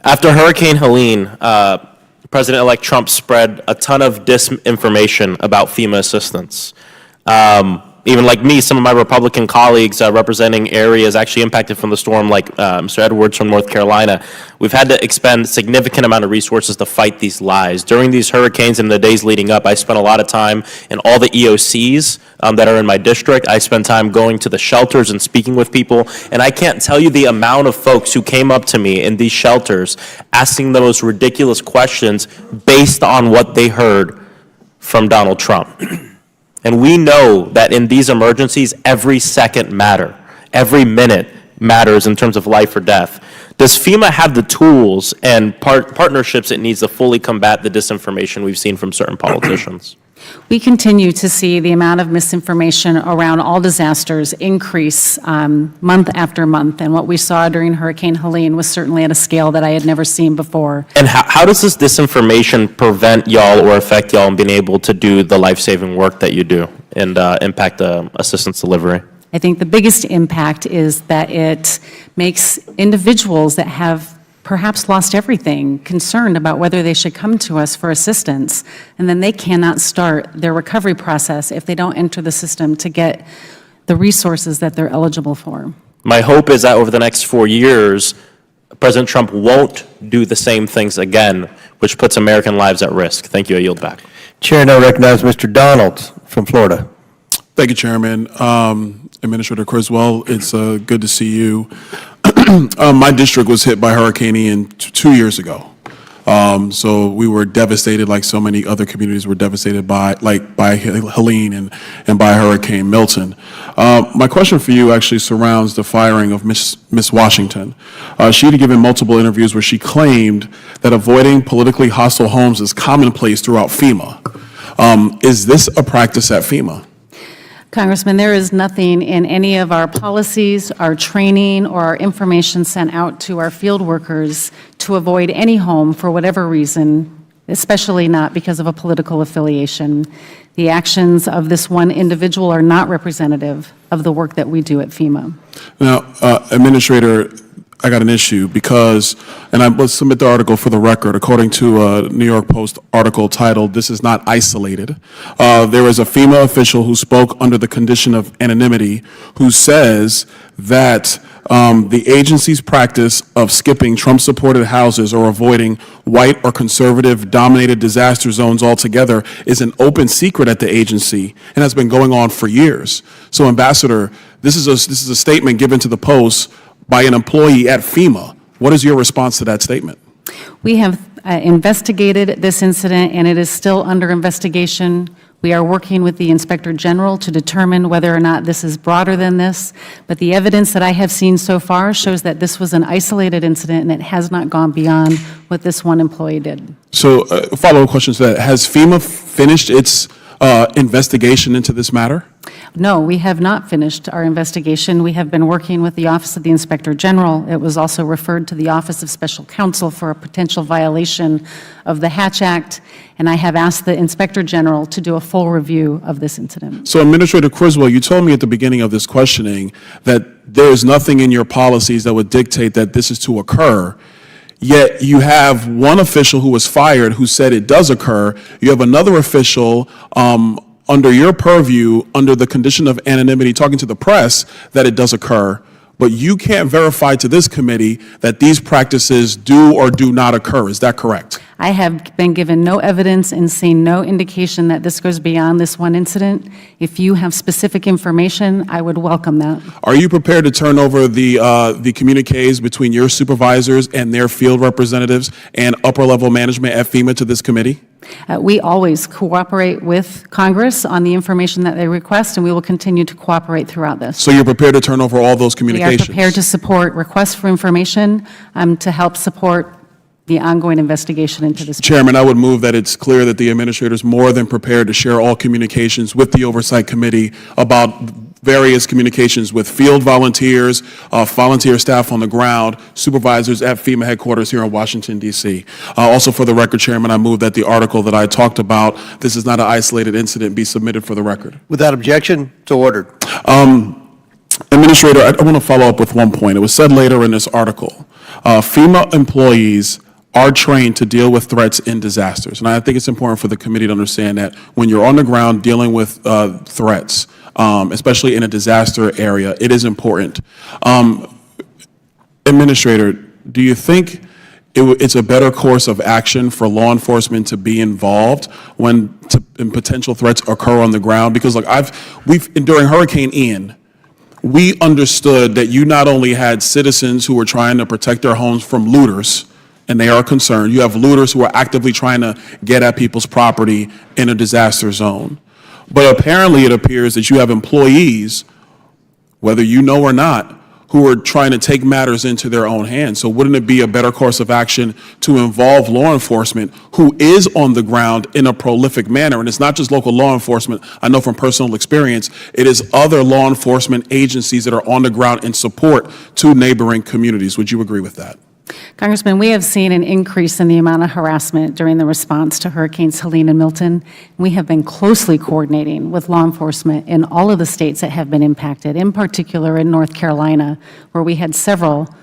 After Hurricane Helene, President-elect Trump spread a ton of disinformation about FEMA assistance. Even like me, some of my Republican colleagues representing areas actually impacted from the storm, like Mr. Edwards from North Carolina, we've had to expend significant amount of resources to fight these lies. During these hurricanes and the days leading up, I spent a lot of time in all the EOCs that are in my district. I spent time going to the shelters and speaking with people, and I can't tell you the amount of folks who came up to me in these shelters asking the most ridiculous questions based on what they heard from Donald Trump. And we know that in these emergencies, every second matters. Every minute matters in terms of life or death. Does FEMA have the tools and partnerships it needs to fully combat the disinformation we've seen from certain politicians? We continue to see the amount of misinformation around all disasters increase month after month, and what we saw during Hurricane Helene was certainly at a scale that I had never seen before. And how does this disinformation prevent y'all or affect y'all in being able to do the life-saving work that you do and impact the assistance delivery? I think the biggest impact is that it makes individuals that have perhaps lost everything concerned about whether they should come to us for assistance, and then they cannot start their recovery process if they don't enter the system to get the resources that they're eligible for. My hope is that over the next 4 years, President Trump won't do the same things again, which puts American lives at risk. Thank you. I yield back. Chair now recognizes Mr. Donald from Florida. Thank you, Chairman. Administrator Criswell, it's good to see you. My district was hit by Hurricane Ian 2 years ago. So we were devastated, like so many other communities were devastated by Helene and by Hurricane Milton. My question for you actually surrounds the firing of Miss Washington. She had given multiple interviews where she claimed that avoiding politically hostile homes is commonplace throughout FEMA. Is this a practice at FEMA? Congressman, there is nothing in any of our policies, our training, or our information sent out to our field workers to avoid any home for whatever reason, especially not because of a political affiliation. The actions of this one individual are not representative of the work that we do at FEMA. Now, Administrator, I got an issue because, and I will submit the article for the record, according to a New York Post article titled, "This is not isolated." There is a FEMA official who spoke under the condition of anonymity who says that the agency's practice of skipping Trump-supported houses or avoiding white or conservative-dominated disaster zones altogether is an open secret at the agency and has been going on for years. So, Ambassador, this is a statement given to the Post by an employee at FEMA. What is your response to that statement? We have investigated this incident, and it is still under investigation. We are working with the Inspector General to determine whether or not this is broader than this, but the evidence that I have seen so far shows that this was an isolated incident and it has not gone beyond what this one employee did. So, follow-up question to that. Has FEMA finished its investigation into this matter? No, we have not finished our investigation. We have been working with the Office of the Inspector General. It was also referred to the Office of Special Counsel for a potential violation of the Hatch Act, and I have asked the Inspector General to do a full review of this incident. So, Administrator Criswell, you told me at the beginning of this questioning that there is nothing in your policies that would dictate that this is to occur. Yet you have one official who was fired who said it does occur. You have another official under your purview, under the condition of anonymity, talking to the press that it does occur. But you can't verify to this committee that these practices do or do not occur. Is that correct? I have been given no evidence and seen no indication that this goes beyond this one incident. If you have specific information, I would welcome that. Are you prepared to turn over the communiques between your supervisors and their field representatives and upper-level management at FEMA to this committee? We always cooperate with Congress on the information that they request, and we will continue to cooperate throughout this. So you're prepared to turn over all those communications? We are prepared to support requests for information to help support the ongoing investigation into this. Chairman, I would move that it's clear that the administrator is more than prepared to share all communications with the Oversight Committee about various communications with field volunteers, volunteer staff on the ground, supervisors at FEMA headquarters here in Washington, D.C. Also, for the record, Chairman, I move that the article that I talked about, this is not an isolated incident, be submitted for the record. Without objection, so ordered. Administrator, I want to follow up with one point. It was said later in this article FEMA employees are trained to deal with threats in disasters. And I think it's important for the committee to understand that when you're on the ground dealing with threats, especially in a disaster area, it is important. Administrator, do you think it's a better course of action for law enforcement to be involved when potential threats occur on the ground? Because like during Hurricane Ian, we understood that you not only had citizens who were trying to protect their homes from looters, and they are concerned. You have looters who are actively trying to get at people's property in a disaster zone. But apparently it appears that you have employees, whether you know or not, who are trying to take matters into their own hands. So wouldn't it be a better course of action to involve law enforcement who is on the ground in a prolific manner? And it's not just local law enforcement. I know from personal experience, it is other law enforcement agencies that are on the ground in support to neighboring communities. Would you agree with that? Congressman, we have seen an increase in the amount of harassment during the response to Hurricanes Helene and Milton. We have been closely coordinating with law enforcement in all of the states that have been impacted, in particular in North Carolina, where we had several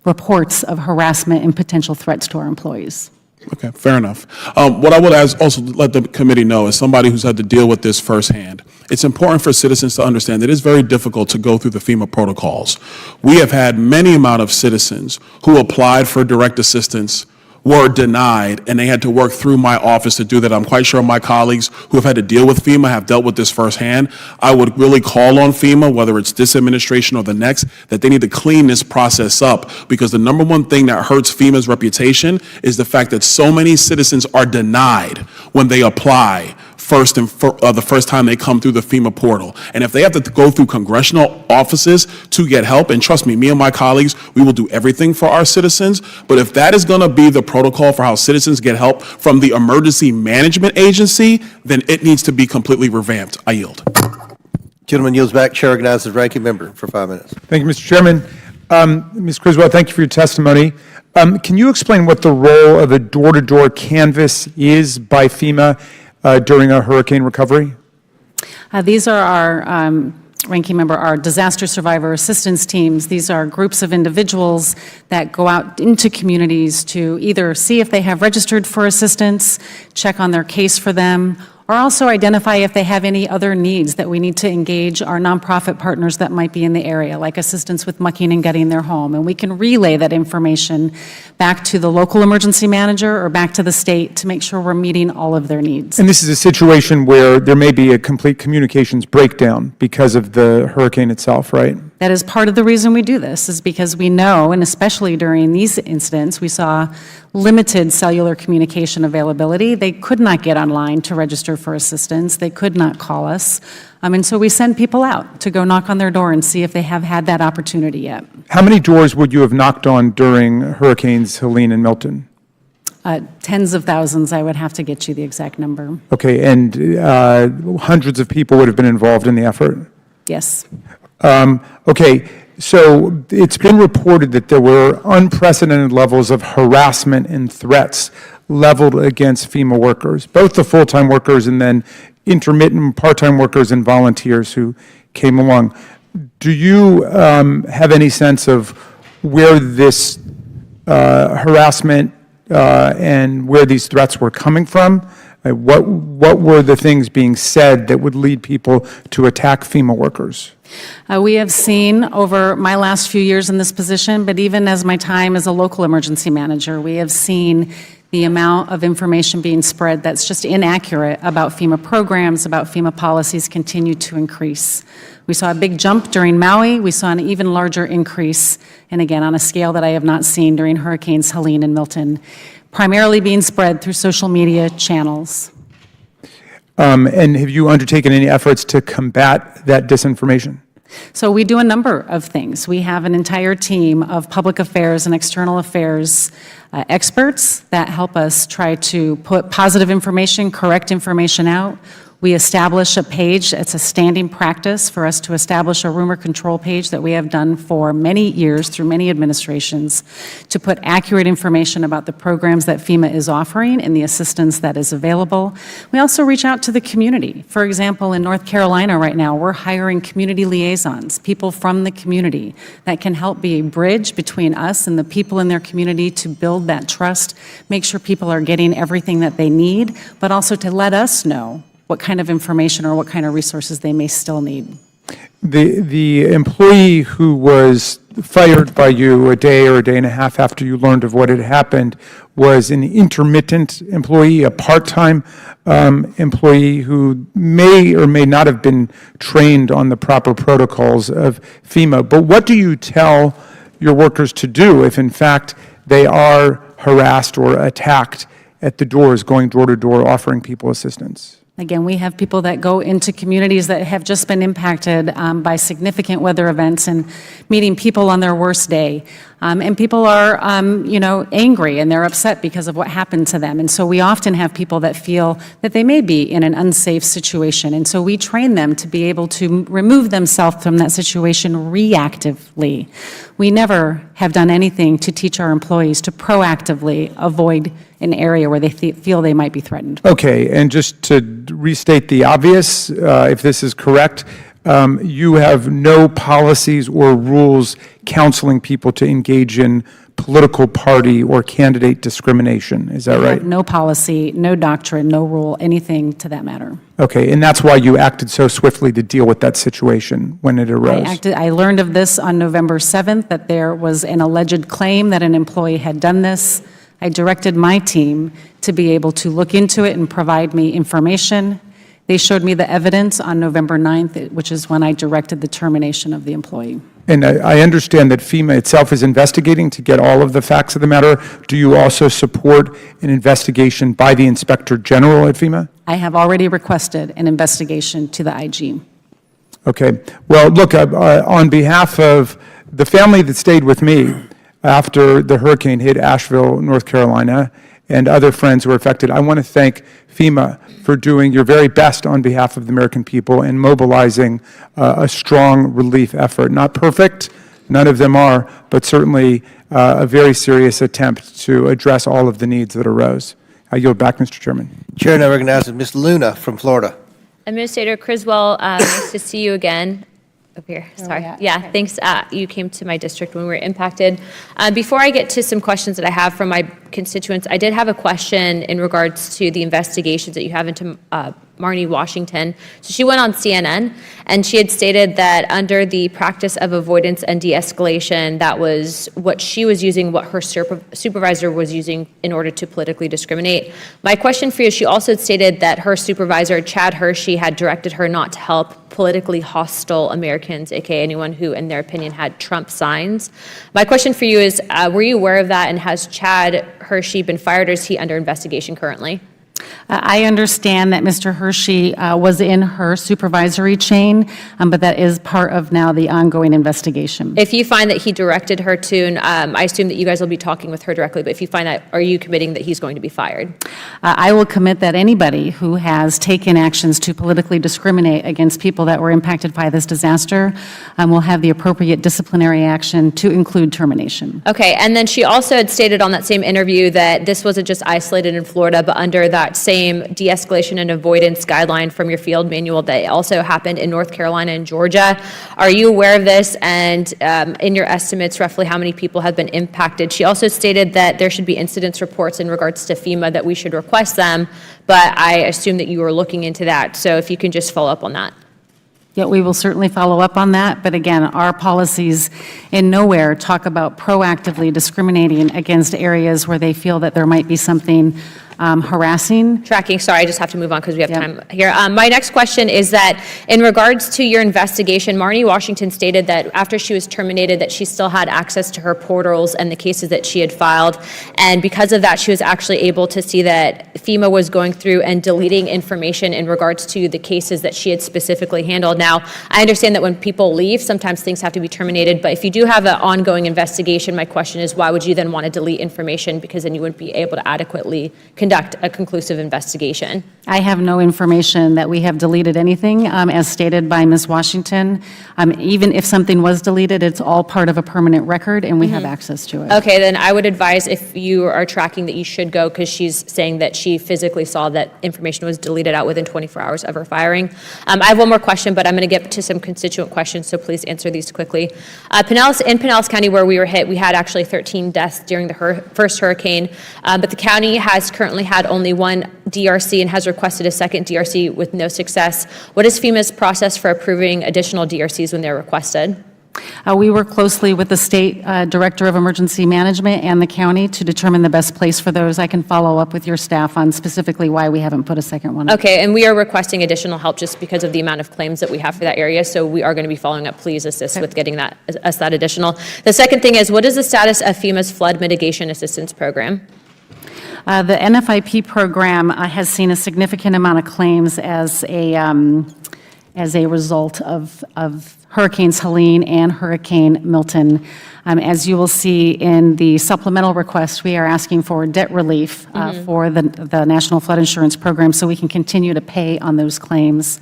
reports of harassment and potential threats to our employees. Okay, fair enough. What I would also let the committee know, as somebody who's had to deal with this firsthand, it's important for citizens to understand that it's very difficult to go through the FEMA protocols. We have had many amount of citizens who applied for direct assistance, were denied, and they had to work through my office to do that. I'm quite sure my colleagues who have had to deal with FEMA have dealt with this firsthand. I would really call on FEMA, whether it's this administration or the next, that they need to clean this process up, because the number one thing that hurts FEMA's reputation is the fact that so many citizens are denied when they apply the first time they come through the FEMA portal. And if they have to go through congressional offices to get help, and trust me, me and my colleagues, we will do everything for our citizens, but if that is going to be the protocol for how citizens get help from the Emergency Management Agency, then it needs to be completely revamped. I yield. Gentleman yields back. Chair recognizes ranking member for 5 minutes. Thank you, Mr. Chairman. Ms. Criswell, thank you for your testimony. Can you explain what the role of a door-to-door canvass is by FEMA during a hurricane recovery? These are our, ranking member, our disaster survivor assistance teams. These are groups of individuals that go out into communities to either see if they have registered for assistance, check on their case for them, or also identify if they have any other needs that we need to engage our nonprofit partners that might be in the area, like assistance with mucking and gutting their home. And we can relay that information back to the local emergency manager or back to the state to make sure we're meeting all of their needs. And this is a situation where there may be a complete communications breakdown because of the hurricane itself, right? That is part of the reason we do this, is because we know, and especially during these incidents, we saw limited cellular communication availability. They could not get online to register for assistance. They could not call us. And so we send people out to go knock on their door and see if they have had that opportunity yet. How many doors would you have knocked on during Hurricanes Helene and Milton? Tens of thousands. I would have to get you the exact number. Okay, and hundreds of people would have been involved in the effort? Yes. Okay, so it's been reported that there were unprecedented levels of harassment and threats leveled against FEMA workers, both the full-time workers and then intermittent part-time workers and volunteers who came along. Do you have any sense of where this harassment and where these threats were coming from? What were the things being said that would lead people to attack FEMA workers? We have seen over my last few years in this position, but even as my time as a local emergency manager, we have seen the amount of information being spread that's just inaccurate about FEMA programs, about FEMA policies continue to increase. We saw a big jump during Maui. We saw an even larger increase, and again, on a scale that I have not seen during Hurricanes Helene and Milton, primarily being spread through social media channels. And have you undertaken any efforts to combat that disinformation? So we do a number of things. We have an entire team of public affairs and external affairs experts that help us try to put positive information, correct information out. We establish a page. It's a standing practice for us to establish a rumor control page that we have done for many years through many administrations to put accurate information about the programs that FEMA is offering and the assistance that is available. We also reach out to the community. For example, in North Carolina right now, we're hiring community liaisons, people from the community that can help be a bridge between us and the people in their community to build that trust, make sure people are getting everything that they need, but also to let us know what kind of information or what kind of resources they may still need. The employee who was fired by you a day or a day and a half after you learned of what had happened was an intermittent employee, a part-time employee who may or may not have been trained on the proper protocols of FEMA. But what do you tell your workers to do if, in fact, they are harassed or attacked at the doors, going door to door, offering people assistance? Again, we have people that go into communities that have just been impacted by significant weather events and meeting people on their worst day. And people are, angry and they're upset because of what happened to them. And so we often have people that feel that they may be in an unsafe situation. And so we train them to be able to remove themselves from that situation reactively. We never have done anything to teach our employees to proactively avoid an area where they feel they might be threatened. Okay, and just to restate the obvious, if this is correct, you have no policies or rules counseling people to engage in political party or candidate discrimination. Is that We right? have no policy, no doctrine, no rule, anything to that matter. Okay, and that's why you acted so swiftly to deal with that situation when it arose. I learned of this on November 7th, that there was an alleged claim that an employee had done this. I directed my team to be able to look into it and provide me information. They showed me the evidence on November 9th, which is when I directed the termination of the employee. And I understand that FEMA itself is investigating to get all of the facts of the matter. Do you also support an investigation by the Inspector General at FEMA? I have already requested an investigation to the IG. Okay. Well, look, on behalf of the family that stayed with me after the hurricane hit Asheville, North Carolina, and other friends who were affected, I want to thank FEMA for doing your very best on behalf of the American people and mobilizing a strong relief effort. Not perfect, none of them are, but certainly a very serious attempt to address all of the needs that arose. I yield back, Mr. Chairman. Chair now recognizes Ms. Luna from Florida. Administrator Criswell, nice to see you again. Up here, sorry. Yeah, okay. thanks. You came to my district when we were impacted. Before I get to some questions that I have from my constituents, I did have a question in regards to the investigations that you have into Marn'i Washington. So she went on CNN, and she had stated that under the practice of avoidance and de-escalation, that was what she was using, what her supervisor was using in order to politically discriminate. My question for you, she also stated that her supervisor, Chad Hershey, had directed her not to help politically hostile Americans, aka anyone who, in their opinion, had Trump signs. My question for you is, were you aware of that, and has Chad Hershey been fired, or is he under investigation currently? I understand that Mr. Hershey was in her supervisory chain, but that is part of now the ongoing investigation. If you find that he directed her to, and I assume that you guys will be talking with her directly, but if you find that, are you committing that he's going to be fired? I will commit that anybody who has taken actions to politically discriminate against people that were impacted by this disaster will have the appropriate disciplinary action to include termination. Okay, and then she also had stated on that same interview that this wasn't just isolated in Florida, but under that same de-escalation and avoidance guideline from your field manual that also happened in North Carolina and Georgia. Are you aware of this? And in your estimates, roughly how many people have been impacted? She also stated that there should be incidents reports in regards to FEMA, that we should request them, but I assume that you were looking into that. So if you can just follow up on that. Yeah, we will certainly follow up on that, but again, our policies in nowhere talk about proactively discriminating against areas where they feel that there might be something harassing. Tracking, sorry, I just have to move on because we have time here. My next question is that in regards to your investigation, Marn'i Washington stated that after she was terminated that she still had access to her portals and the cases that she had filed, and because of that she was actually able to see that FEMA was going through and deleting information in regards to the cases that she had specifically handled. Now, I understand that when people leave, sometimes things have to be terminated, but if you do have an ongoing investigation, my question is, why would you then want to delete information? Because then you wouldn't be able to adequately conduct conduct a conclusive investigation. I have no information that we have deleted anything, as stated by Ms. Washington. Even if something was deleted, it's all part of a permanent record, and we have access to it. Okay, then I would advise, if you are tracking, that you should go, because she's saying that she physically saw that information was deleted out within 24 hours of her firing. I have one more question, but I'm going to get to some constituent questions, so please answer these quickly. In Pinellas County, where we were hit, we had actually 13 deaths during the first hurricane, but the county has currently had only one DRC and has requested a second DRC with no success. What is FEMA's process for approving additional DRCs when they're requested? We work closely with the State Director of Emergency Management and the county to determine the best place for those. I can follow up with your staff on specifically why we haven't put a second one up. Okay, and we are requesting additional help just because of the amount of claims that we have for that area, so we are going to be following up. Please assist with getting that additional. The second thing is, what is the status of FEMA's flood mitigation assistance program? The NFIP program has seen a significant amount of claims as a result of Hurricanes Helene and Hurricane Milton. As you will see in the supplemental request, we are asking for debt relief for the National Flood Insurance Program so we can continue to pay on those claims.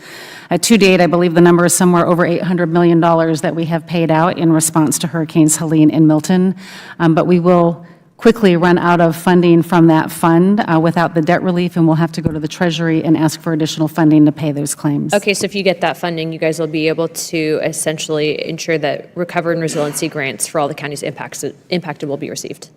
To date, I believe the number is somewhere over $800 million that we have paid out in response to Hurricanes Helene and Milton, but we will quickly run out of funding from that fund without the debt relief, and we'll have to go to the Treasury and ask for additional funding to pay those claims. Okay, so if you get that funding, you guys will be able to essentially ensure that recovery and resiliency grants for all the counties impacted will be received.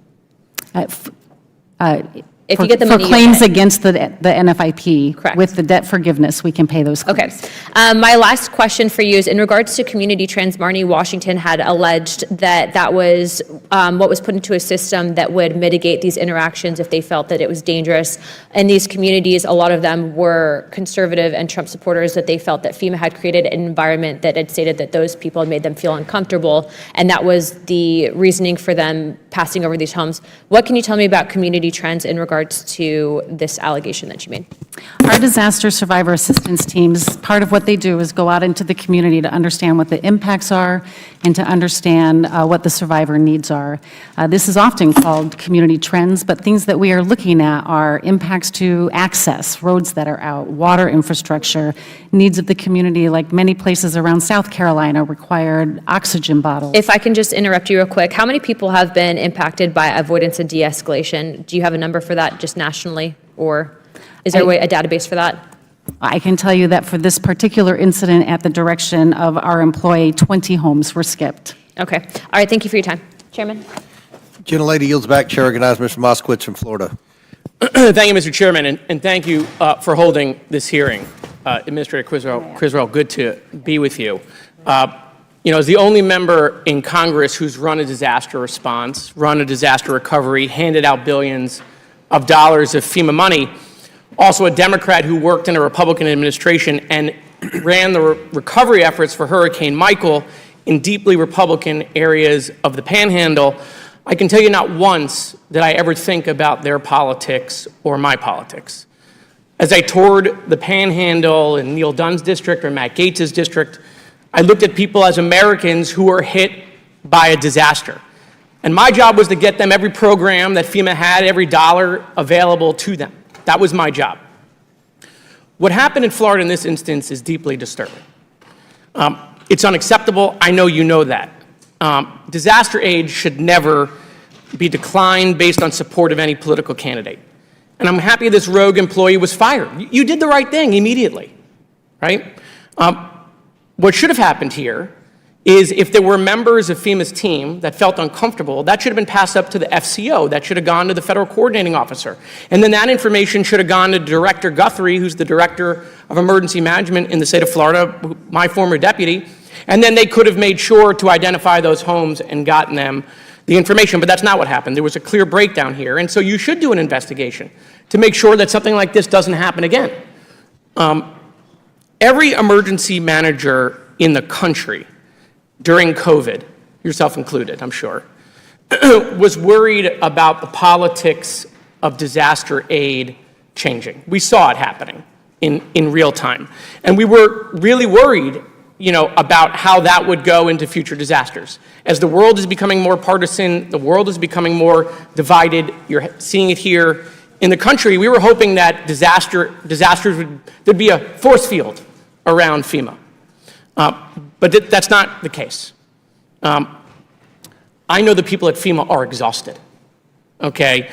If you get the money, for claims against the NFIP, Correct. with the debt forgiveness, we can pay those claims. Okay. My last question for you is in regards to community trends. Marn'i Washington had alleged that that was what was put into a system that would mitigate these interactions if they felt that it was dangerous. In these communities, a lot of them were conservative and Trump supporters, that they felt that FEMA had created an environment that had stated that those people had made them feel uncomfortable, and that was the reasoning for them passing over these homes. What can you tell me about community trends in regards to this allegation that you made? Our disaster survivor assistance teams, part of what they do is go out into the community to understand what the impacts are and to understand what the survivor needs are. This is often called community trends, but things that we are looking at are impacts to access, roads that are out, water infrastructure, needs of the community, like many places around South Carolina required oxygen bottles. If I can just interrupt you real quick, how many people have been impacted by avoidance and de-escalation? Do you have a number for that just nationally, or is there a database for that? I can tell you that for this particular incident at the direction of our employee, 20 homes were skipped. Okay. All right, thank you for your time. Chairman? Gentlelady yields back. Chair recognizes Mr. Moskowitz from Florida. Thank you, Mr. Chairman, and thank you for holding this hearing. Administrator Criswell, good to be with you. As the only member in Congress who's run a disaster response, run a disaster recovery, handed out billions of dollars of FEMA money, also a Democrat who worked in a Republican administration and ran the recovery efforts for Hurricane Michael in deeply Republican areas of the Panhandle, I can tell you not once did I ever think about their politics or my politics. As I toured the Panhandle in Neil Dunn's district or Matt Gaetz's district, I looked at people as Americans who were hit by a disaster. And my job was to get them every program that FEMA had, every dollar available to them. That was my job. What happened in Florida in this instance is deeply disturbing. It's unacceptable. I know you know that. Disaster aid should never be declined based on support of any political candidate. And I'm happy this rogue employee was fired. You did the right thing immediately, right? What should have happened here is if there were members of FEMA's team that felt uncomfortable, that should have been passed up to the FCO. That should have gone to the federal coordinating officer. And then that information should have gone to Director Guthrie, who's the Director of Emergency Management in the state of Florida, my former deputy. And then they could have made sure to identify those homes and gotten them the information. But that's not what happened. There was a clear breakdown here. And so you should do an investigation to make sure that something like this doesn't happen again. Every emergency manager in the country during COVID, yourself included, I'm sure, was worried about the politics of disaster aid changing. We saw it happening in real time. And we were really worried, about how that would go into future disasters. As the world is becoming more partisan, the world is becoming more divided. You're seeing it here in the country, we were hoping that there'd be a force field around FEMA. But that's not the case. I know the people at FEMA are exhausted, okay?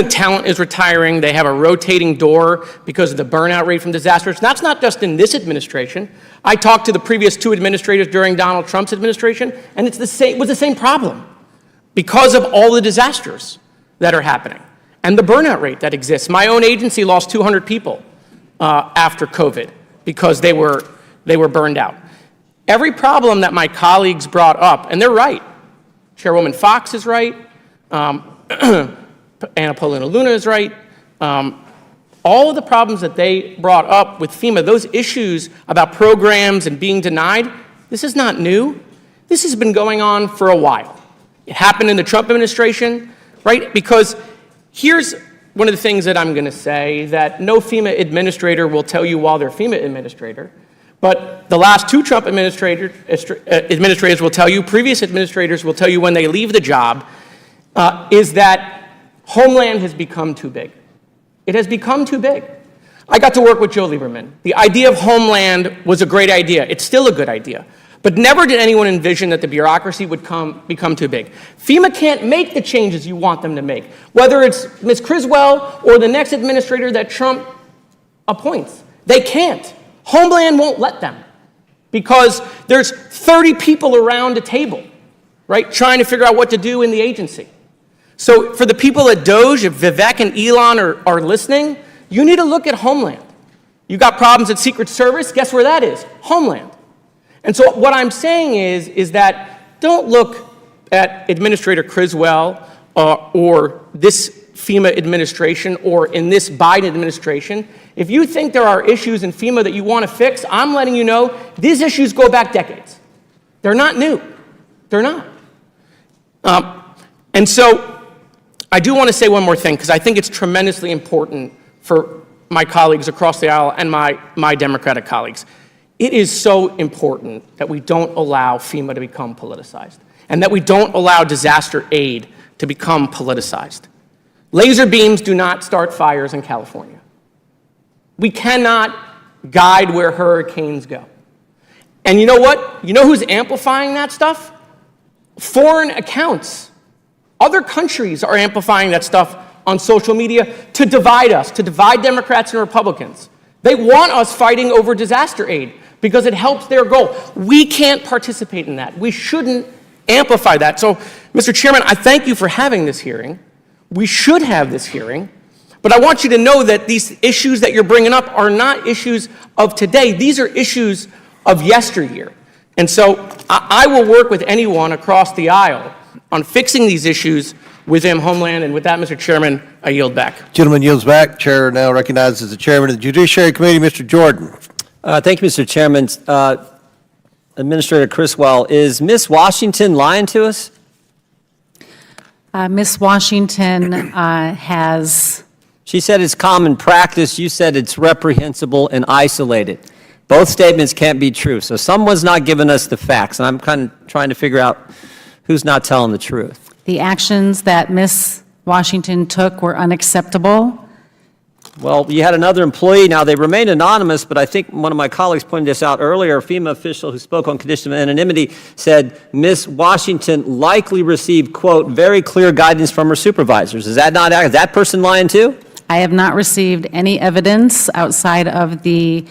Talent is retiring. They have a rotating door because of the burnout rate from disasters. That's not just in this administration. I talked to the previous 2 administrators during Donald Trump's administration, and it was the same problem because of all the disasters that are happening and the burnout rate that exists. My own agency lost 200 people after COVID because they were burned out. Every problem that my colleagues brought up, and they're right. Chairwoman Fox is right. Anna Paulina Luna is right. All of the problems that they brought up with FEMA, those issues about programs and being denied, this is not new. This has been going on for a while. It happened in the Trump administration, right? Because here's one of the things that I'm going to say that no FEMA administrator will tell you while they're FEMA administrator, but the last 2 Trump administrators will tell you, previous administrators will tell you when they leave the job, is that Homeland has become too big. It has become too big. I got to work with Joe Lieberman. The idea of Homeland was a great idea. It's still a good idea. But never did anyone envision that the bureaucracy would become too big. FEMA can't make the changes you want them to make, whether it's Ms. Criswell or the next administrator that Trump appoints. They can't. Homeland won't let them because there's 30 people around a table, right, trying to figure out what to do in the agency. So for the people at DOJ, if Vivek and Elon are listening, you need to look at Homeland. You got problems at Secret Service, guess where that is? Homeland. And so what I'm saying is that don't look at Administrator Criswell or this FEMA administration or in this Biden administration. If you think there are issues in FEMA that you want to fix, I'm letting you know these issues go back decades. They're not new. They're not. And so I do want to say one more thing because I think it's tremendously important for my colleagues across the aisle and my Democratic colleagues. It is so important that we don't allow FEMA to become politicized and that we don't allow disaster aid to become politicized. Laser beams do not start fires in California. We cannot guide where hurricanes go. And you know what? You know who's amplifying that stuff? Foreign accounts. Other countries are amplifying that stuff on social media to divide us, to divide Democrats and Republicans. They want us fighting over disaster aid because it helps their goal. We can't participate in that. We shouldn't amplify that. So, Mr. Chairman, I thank you for having this hearing. We should have this hearing. But I want you to know that these issues that you're bringing up are not issues of today. These are issues of yesteryear. And so I will work with anyone across the aisle on fixing these issues within Homeland. And with that, Mr. Chairman, I yield back. Gentleman yields back. Chair now recognizes the chairman of the Judiciary Committee, Mr. Jordan. Thank you, Mr. Chairman. Administrator Criswell, is Ms. Washington lying to us? Ms. Washington has... She said it's common practice. You said it's reprehensible and isolated. Both statements can't be true. So someone's not giving us the facts, and I'm kind of trying to figure out who's not telling the truth. The actions that Ms. Washington took were unacceptable. Well, you had another employee. Now, they remain anonymous, but I think one of my colleagues pointed this out earlier. A FEMA official who spoke on condition of anonymity said Ms. Washington likely received, quote, very clear guidance from her supervisors. Is that person lying too? I have not received any evidence outside of the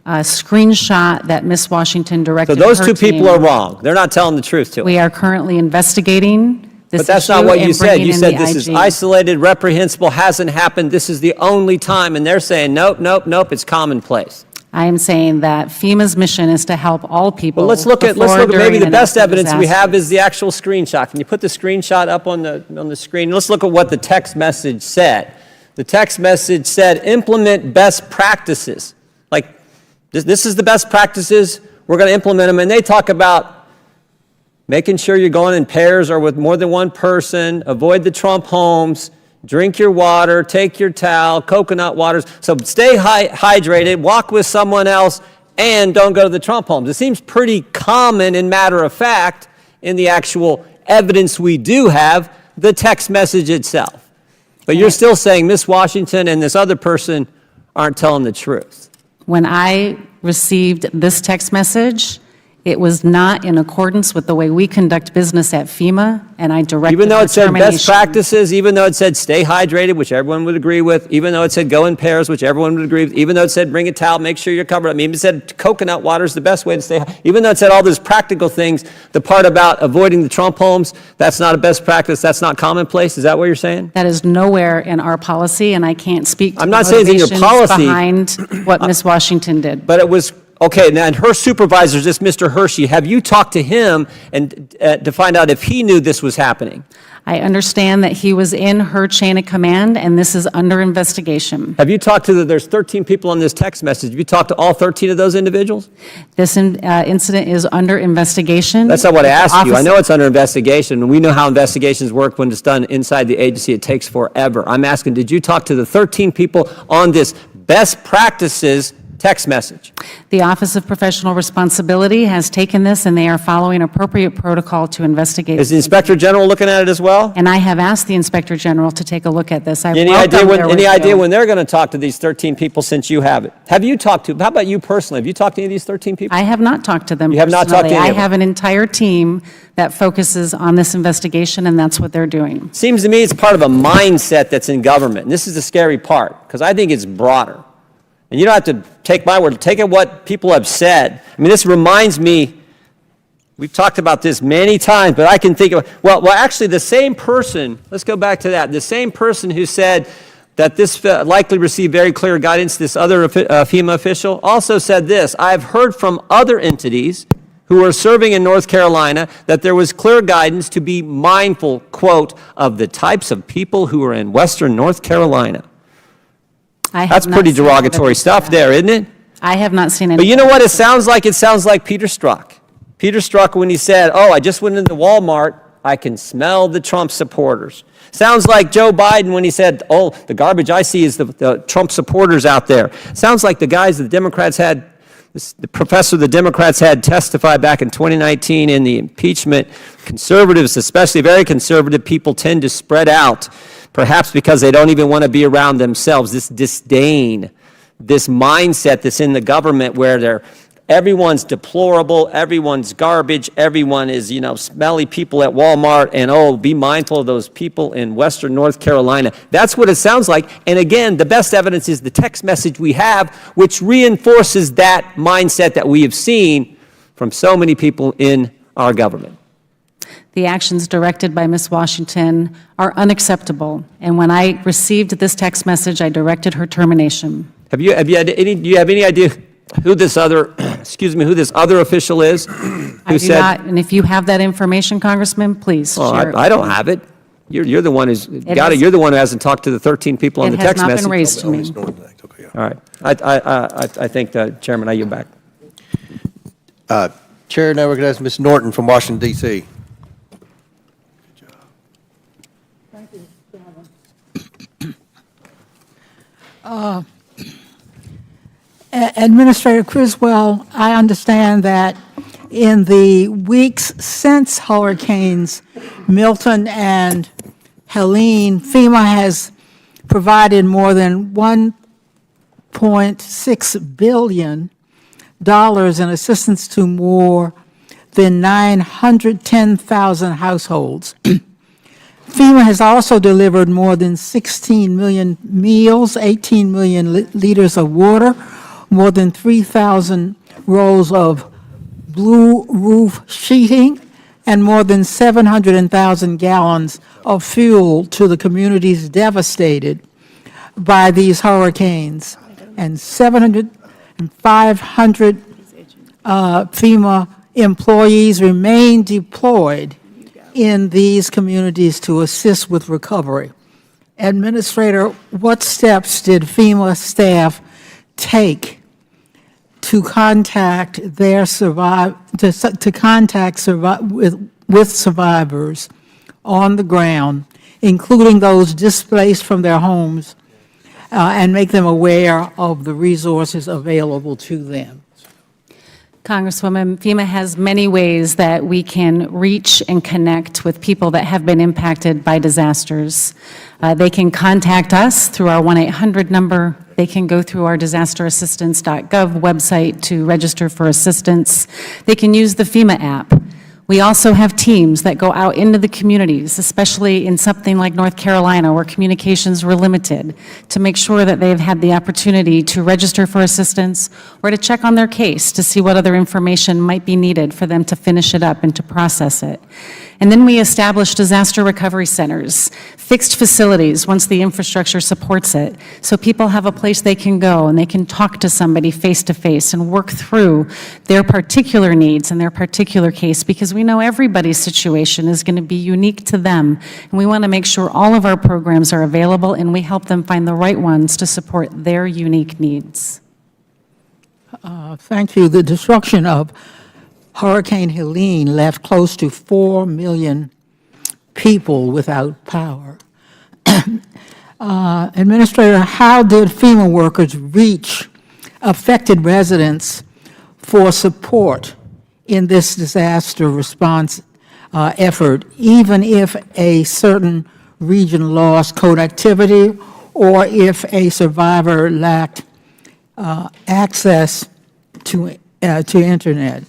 screenshot that Ms. Washington directed So those her two team. people are wrong. They're not telling the truth to us. We are currently investigating this But that's issue not what you and said. bringing You in said the this is IG. isolated, reprehensible, hasn't happened. This is the only time. And they're saying, nope, nope, nope, it's commonplace. I am saying that FEMA's mission is to help all people. Well, let's look at before, maybe during, the and best after evidence we disaster. have is the actual screenshot. Can you put the screenshot up on the screen? Let's look at what the text message said. The text message said, implement best practices. Like, this is the best practices. We're going to implement them. And they talk about making sure you're going in pairs or with more than one person, avoid the Trump homes, drink your water, take your towel, coconut waters. So stay hydrated, walk with someone else, and don't go to the Trump homes. It seems pretty common and matter of fact in the actual evidence we do have, the text message itself. But you're still saying Miss Washington and this other person aren't telling the truth. When I received this text message, it was not in accordance with the way we conduct business at FEMA, and I directed Even though it said best termination. practices, even though it said stay hydrated, which everyone would agree with, even though it said go in pairs, which everyone would agree with, even though it said bring a towel, make sure you're covered. I mean, it said coconut water is the best way to stay even though it said all those practical things, the part about avoiding the Trump homes, that's not a best practice, that's not commonplace. Is that what you're saying? That is nowhere in our policy, and I can't speak to I'm the not saying it's in your motivations policy. behind what Ms. Washington did. But it was, okay, now, and her supervisor is this Mr. Hershey. Have you talked to him and to find out if he knew this was happening? I understand that he was in her chain of command, and this is under investigation. Have you talked to there's 13 people on this text message. Have you talked to all 13 of those individuals? This incident is under investigation. That's not what I asked you. I Office- know it's under investigation, and we know how investigations work when it's done inside the agency. It takes forever. I'm asking, did you talk to the 13 people on this best practices text message? The Office of Professional Responsibility has taken this, and they are following appropriate protocol to investigate. Is the Inspector General looking at it as well? And I have asked the Inspector General to take a look at this. I Any welcome their idea review. when they're going to talk to these 13 people since you have it? Have you talked to, how about you personally? Have you talked to any of these 13 people? I have not talked to them You have not talked to personally. any I of them? have an entire team that focuses on this investigation, and that's what they're doing. Seems to me it's part of a mindset that's in government. And this is the scary part, because I think it's broader. And you don't have to take my word. Take it what people have said. I mean, this reminds me, we've talked about this many times, but I can think of, well, actually the same person, let's go back to that, the same person who said that this likely received very clear guidance, this other FEMA official, also said this: I've heard from other entities who are serving in North Carolina that there was clear guidance to be mindful, quote, of the types of people who are in Western North Carolina. I have That's not pretty seen derogatory evidence of stuff that. there, isn't it? I have not seen any. But you know what it sounds like? It sounds like Peter Strzok. Peter Strzok, when he said, oh, I just went into Walmart, I can smell the Trump supporters. Sounds like Joe Biden when he said, oh, the garbage I see is the Trump supporters out there. Sounds like the guys the Democrats had, the professor the Democrats had testify back in 2019 in the impeachment. Conservatives, especially very conservative people, tend to spread out, perhaps because they don't even want to be around themselves. This disdain, this mindset that's in the government where everyone's deplorable, everyone's garbage, everyone is, smelly people at Walmart, and oh, be mindful of those people in Western North Carolina. That's what it sounds like. And again, the best evidence is the text message we have, which reinforces that mindset that we have seen from so many people in our government. The actions directed by Ms. Washington are unacceptable, and when I received this text message, I directed her termination. Do you have any idea who this other, who this other official is? I do not, and if you have that information, Congressman, please share it. I don't have it. You're the one who's got it. You're the one who hasn't talked to the 13 people on the text message. It has not been raised to me. All right. I think, Chairman, I yield back. Chair now recognizes Ms. Norton from Washington, D.C. Administrator Criswell, I understand that in the weeks since Hurricanes Milton and Helene, FEMA has provided more than $1.6 billion in assistance to more than 910,000 households. FEMA has also delivered more than 16 million meals, 18 million liters of water, more than 3,000 rolls of blue roof sheeting, and more than 700,000 gallons of fuel to the communities devastated by these hurricanes. And 700 and 500 FEMA employees remain deployed in these communities to assist with recovery. Administrator, what steps did FEMA staff take to contact with survivors on the ground, including those displaced from their homes, and make them aware of the resources available to them? Congresswoman, FEMA has many ways that we can reach and connect with people that have been impacted by disasters. They can contact us through our 1-800 number. They can go through our disasterassistance.gov website to register for assistance. They can use the FEMA app. We also have teams that go out into the communities, especially in something like North Carolina where communications were limited, to make sure that they've had the opportunity to register for assistance or to check on their case to see what other information might be needed for them to finish it up and to process it. And then we establish disaster recovery centers, fixed facilities once the infrastructure supports it, so people have a place they can go and they can talk to somebody face to face and work through their particular needs and their particular case, because we know everybody's situation is going to be unique to them. And we want to make sure all of our programs are available and we help them find the right ones to support their unique needs. Thank you. The destruction of Hurricane Helene left close to 4 million people without power. Administrator, how did FEMA workers reach affected residents for support in this disaster response effort, even if a certain region lost connectivity or if a survivor lacked access to internet?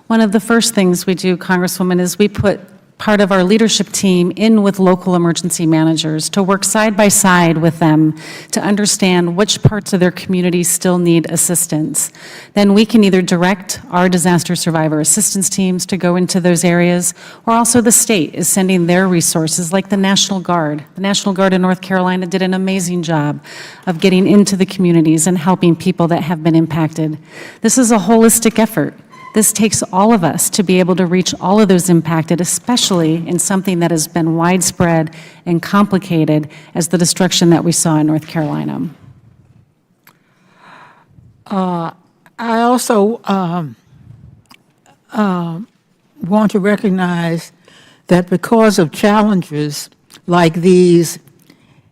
One of the first things we do, Congresswoman, is we put part of our leadership team in with local emergency managers to work side by side with them to understand which parts of their community still need assistance. Then we can either direct our disaster survivor assistance teams to go into those areas, or also the state is sending their resources, like the National Guard. The National Guard in North Carolina did an amazing job of getting into the communities and helping people that have been impacted. This is a holistic effort. This takes all of us to be able to reach all of those impacted, especially in something that has been widespread and complicated as the destruction that we saw in North Carolina. I also want to recognize that because of challenges like these,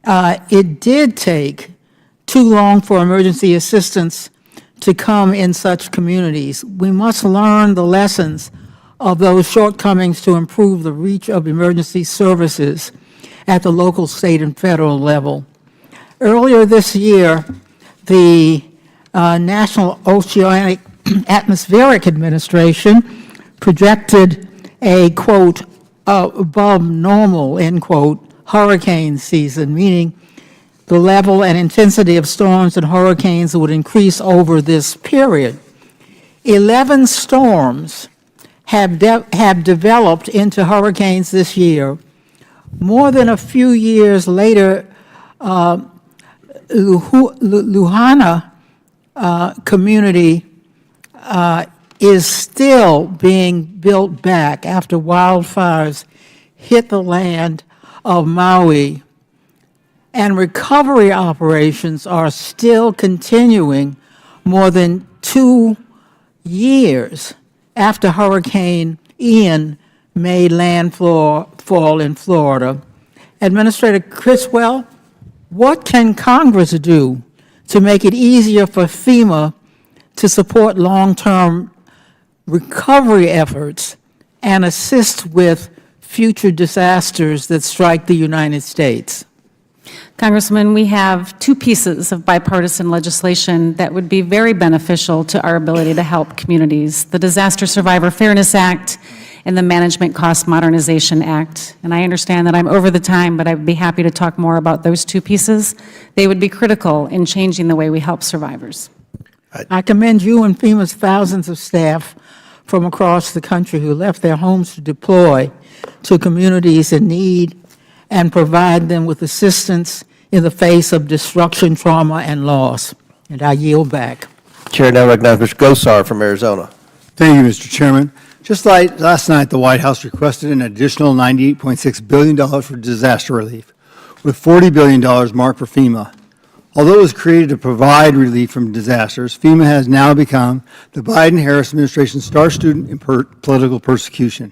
it did take too long for emergency assistance to come in such communities. We must learn the lessons of those shortcomings to improve the reach of emergency services at the local, state, and federal level. Earlier this year, the National Oceanic Atmospheric Administration projected a, quote, above normal, end quote, hurricane season, meaning the level and intensity of storms and hurricanes would increase over this period. 11 storms have developed into hurricanes this year. More than a few years later, Luhana community is still being built back after wildfires hit the land of Maui. And recovery operations are still continuing more than 2 years after Hurricane Ian made landfall in Florida. Administrator Criswell, what can Congress do to make it easier for FEMA to support long-term recovery efforts and assist with future disasters that strike the United States? Congressman, we have 2 pieces of bipartisan legislation that would be very beneficial to our ability to help communities: the Disaster Survivor Fairness Act and the Management Cost Modernization Act. And I understand that I'm over the time, but I'd be happy to talk more about those 2 pieces. They would be critical in changing the way we help survivors. I commend you and FEMA's thousands of staff from across the country who left their homes to deploy to communities in need and provide them with assistance in the face of destruction, trauma, and loss. And I yield back. Chair now recognizes Mr. Gosar from Arizona. Thank you, Mr. Chairman. Just like last night, the White House requested an additional $98.6 billion for disaster relief, with $40 billion marked for FEMA. Although it was created to provide relief from disasters, FEMA has now become the Biden-Harris administration's star student in political persecution.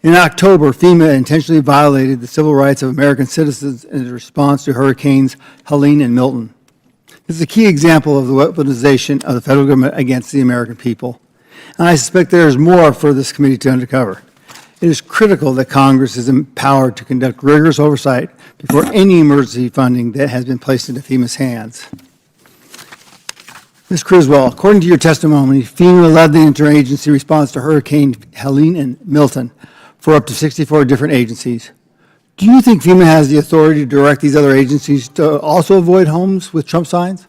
In October, FEMA intentionally violated the civil rights of American citizens in response to Hurricanes Helene and Milton. This is a key example of the weaponization of the federal government against the American people. And I suspect there is more for this committee to uncover. It is critical that Congress is empowered to conduct rigorous oversight before any emergency funding that has been placed into FEMA's hands. Ms. Criswell, according to your testimony, FEMA led the interagency response to Hurricane Helene and Milton for up to 64 different agencies. Do you think FEMA has the authority to direct these other agencies to also avoid homes with Trump signs?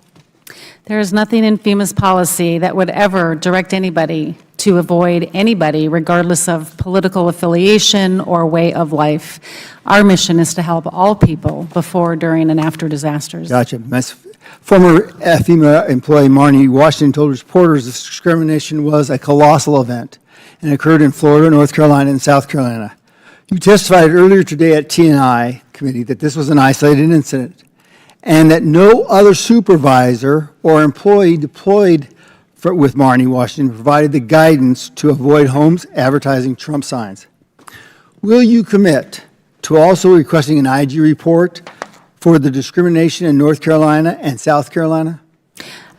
There is nothing in FEMA's policy that would ever direct anybody to avoid anybody, regardless of political affiliation or way of life. Our mission is to help all people before, during, and after disasters. Gotcha. Former FEMA employee Marn'i Washington told reporters this discrimination was a colossal event and occurred in Florida, North Carolina, and South Carolina. You testified earlier today at T&I committee that this was an isolated incident and that no other supervisor or employee deployed with Marn'i Washington provided the guidance to avoid homes advertising Trump signs. Will you commit to also requesting an IG report for the discrimination in North Carolina and South Carolina?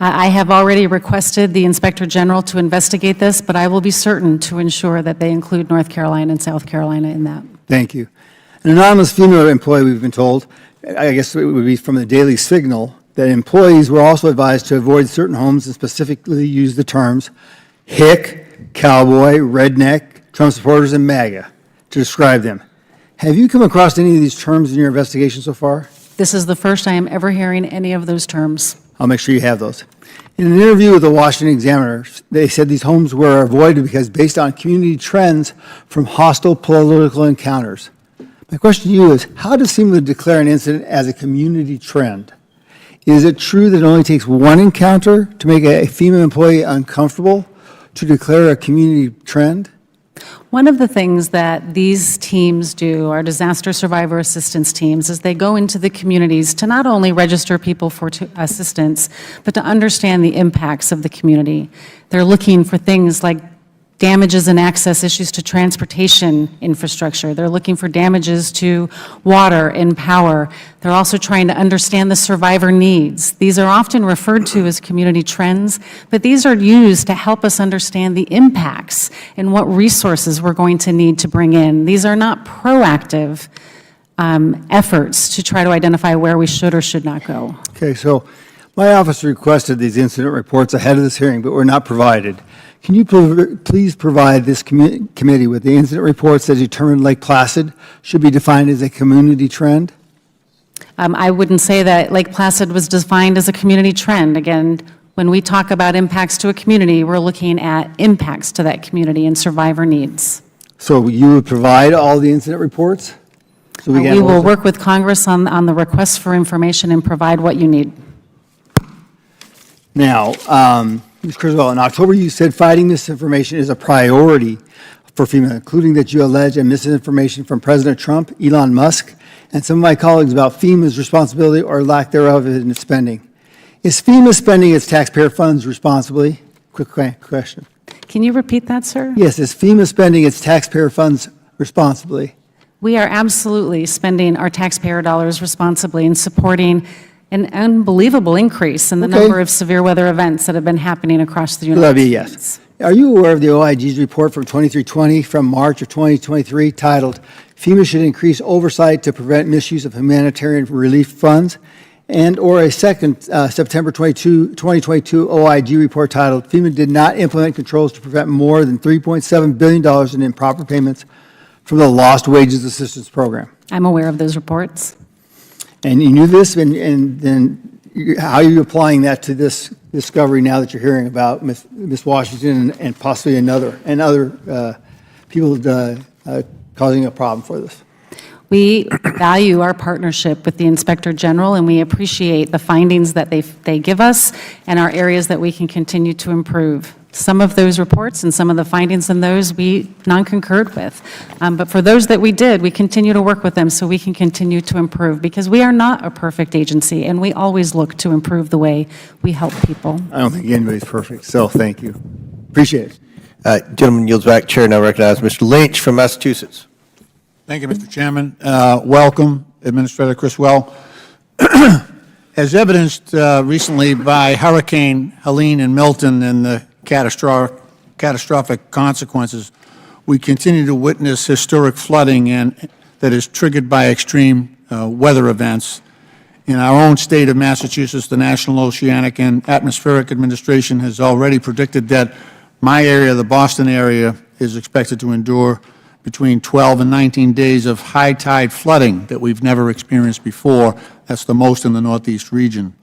I have already requested the Inspector General to investigate this, but I will be certain to ensure that they include North Carolina and South Carolina in that. Thank you. An anonymous female employee, we've been told, I guess it would be from the Daily Signal, that employees were also advised to avoid certain homes and specifically use the terms hick, cowboy, redneck, Trump supporters, and MAGA to describe them. Have you come across any of these terms in your investigation so far? This is the first I am ever hearing any of those terms. I'll make sure you have those. In an interview with the Washington Examiner, they said these homes were avoided because based on community trends from hostile political encounters. My question to you is, how does FEMA declare an incident as a community trend? Is it true that it only takes one encounter to make a FEMA employee uncomfortable to declare a community trend? One of the things that these teams do, our disaster survivor assistance teams, is they go into the communities to not only register people for assistance, but to understand the impacts of the community. They're looking for things like damages and access issues to transportation infrastructure. They're looking for damages to water and power. They're also trying to understand the survivor needs. These are often referred to as community trends, but these are used to help us understand the impacts and what resources we're going to need to bring in. These are not proactive efforts to try to identify where we should or should not go. Okay, so my office requested these incident reports ahead of this hearing, but were not provided. Can you please provide this committee with the incident reports that determined Lake Placid should be defined as a community trend? I wouldn't say that Lake Placid was defined as a community trend. Again, when we talk about impacts to a community, we're looking at impacts to that community and survivor needs. So you would provide all the incident reports? So We will work with Congress on the requests for information and provide what you need. Now, Ms. Criswell, in October you said fighting misinformation is a priority for FEMA, including that you allege misinformation from President Trump, Elon Musk, and some of my colleagues about FEMA's responsibility or lack thereof in its spending. Is FEMA spending its taxpayer funds responsibly? Quick question. Can you repeat that, sir? Yes, is FEMA spending its taxpayer funds responsibly? We are absolutely spending our taxpayer dollars responsibly and supporting an unbelievable increase in the number of severe weather events that have been happening across the United States. Yes. Are you aware of the OIG's report from 2320 from March of 2023 titled, FEMA should increase oversight to prevent misuse of humanitarian relief funds, and or a second September 2022 OIG report titled, FEMA did not implement controls to prevent more than $3.7 billion in improper payments from the Lost Wages Assistance Program? I'm aware of those reports. And you knew this, and then how are you applying that to this discovery now that you're hearing about Ms. Washington and possibly other people causing a problem for this? We value our partnership with the Inspector General, and we appreciate the findings that they give us and our areas that we can continue to improve. Some of those reports and some of the findings in those we non-concurred with. But for those that we did, we continue to work with them so we can continue to improve, because we are not a perfect agency, and we always look to improve the way we help people. I don't think anybody's perfect, so thank you. Appreciate it. Gentleman yields back. Chair now recognizes Mr. Lynch from Massachusetts. Thank you, Mr. Chairman. Welcome, Administrator Criswell. As evidenced recently by Hurricane Helene and Milton and the catastrophic consequences, we continue to witness historic flooding that is triggered by extreme weather events. In our own state of Massachusetts, the National Oceanic and Atmospheric Administration has already predicted that my area, the Boston area, is expected to endure between 12 and 19 days of high tide flooding that we've never experienced before. That's the most in the Northeast region.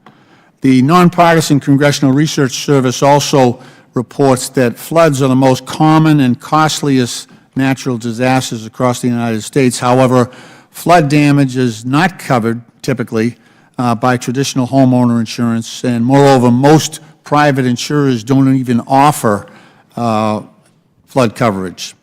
The Nonpartisan Congressional Research Service also reports that floods are the most common and costliest natural disasters across the United States. However, flood damage is not covered typically by traditional homeowner insurance, and moreover, most private insurers don't even offer flood coverage.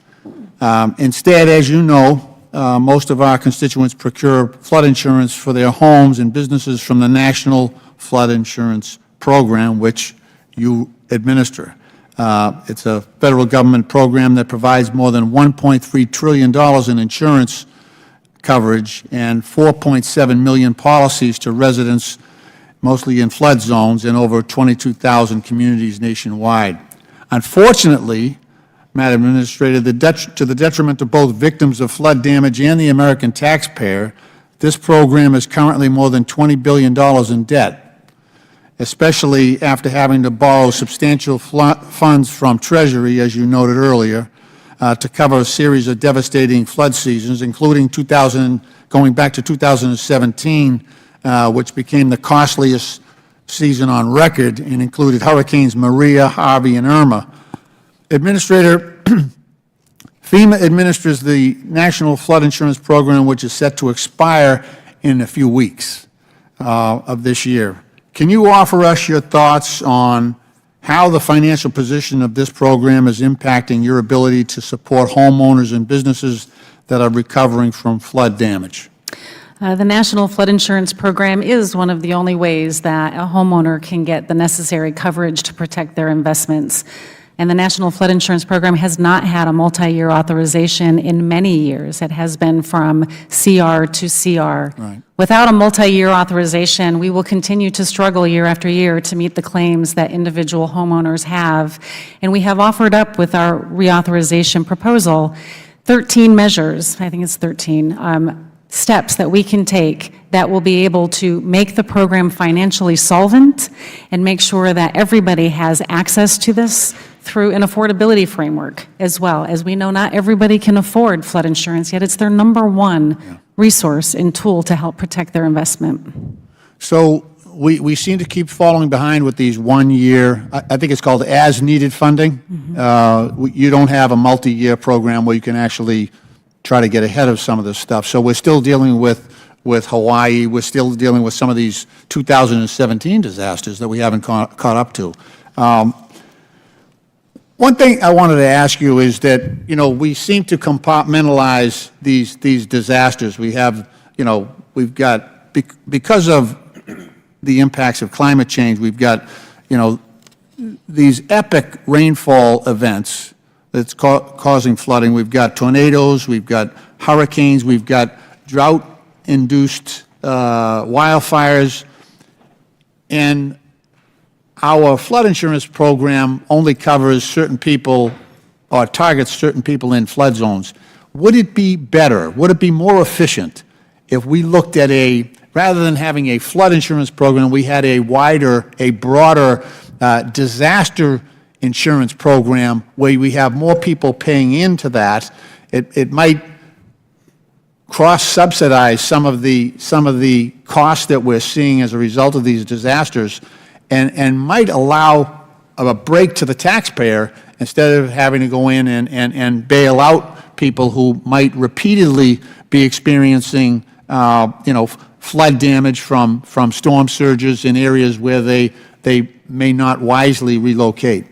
Instead, as you know, most of our constituents procure flood insurance for their homes and businesses from the National Flood Insurance Program, which you administer. It's a federal government program that provides more than $1.3 trillion in insurance coverage and 4.7 million policies to residents, mostly in flood zones, in over 22,000 communities nationwide. Unfortunately, Madam Administrator, to the detriment of both victims of flood damage and the American taxpayer, this program is currently more than $20 billion in debt, especially after having to borrow substantial funds from Treasury, as you noted earlier, to cover a series of devastating flood seasons, including going back to 2017, which became the costliest season on record and included Hurricanes Maria, Harvey, and Irma. Administrator, FEMA administers the National Flood Insurance Program, which is set to expire in a few weeks of this year. Can you offer us your thoughts on how the financial position of this program is impacting your ability to support homeowners and businesses that are recovering from flood damage? The National Flood Insurance Program is one of the only ways that a homeowner can get the necessary coverage to protect their investments. And the National Flood Insurance Program has not had a multi-year authorization in many years. It has been from CR to CR. Right. Without a multi-year authorization, we will continue to struggle year after year to meet the claims that individual homeowners have. And we have offered up with our reauthorization proposal 13 measures, I think it's 13, steps that we can take that will be able to make the program financially solvent and make sure that everybody has access to this through an affordability framework as well. As we know, not everybody can afford flood insurance, yet it's their number one resource and tool to help protect their investment. So we seem to keep falling behind with these 1 year, I think it's called as-needed funding. You don't have a multi-year program where you can actually try to get ahead of some of this stuff. So we're still dealing with Hawaii. We're still dealing with some of these 2017 disasters that we haven't caught up to. One thing I wanted to ask you is that, we seem to compartmentalize these disasters. We have, we've got, because of the impacts of climate change, we've got, these epic rainfall events that's causing flooding. We've got tornadoes, we've got hurricanes, we've got drought-induced wildfires, and our flood insurance program only covers certain people or targets certain people in flood zones. Would it be better, would it be more efficient if we looked at rather than having a flood insurance program, we had a broader disaster insurance program where we have more people paying into that? It might cross-subsidize some of the costs that we're seeing as a result of these disasters, and might allow a break to the taxpayer instead of having to go in and bail out people who might repeatedly be experiencing flood damage from storm surges in areas where they may not wisely relocate.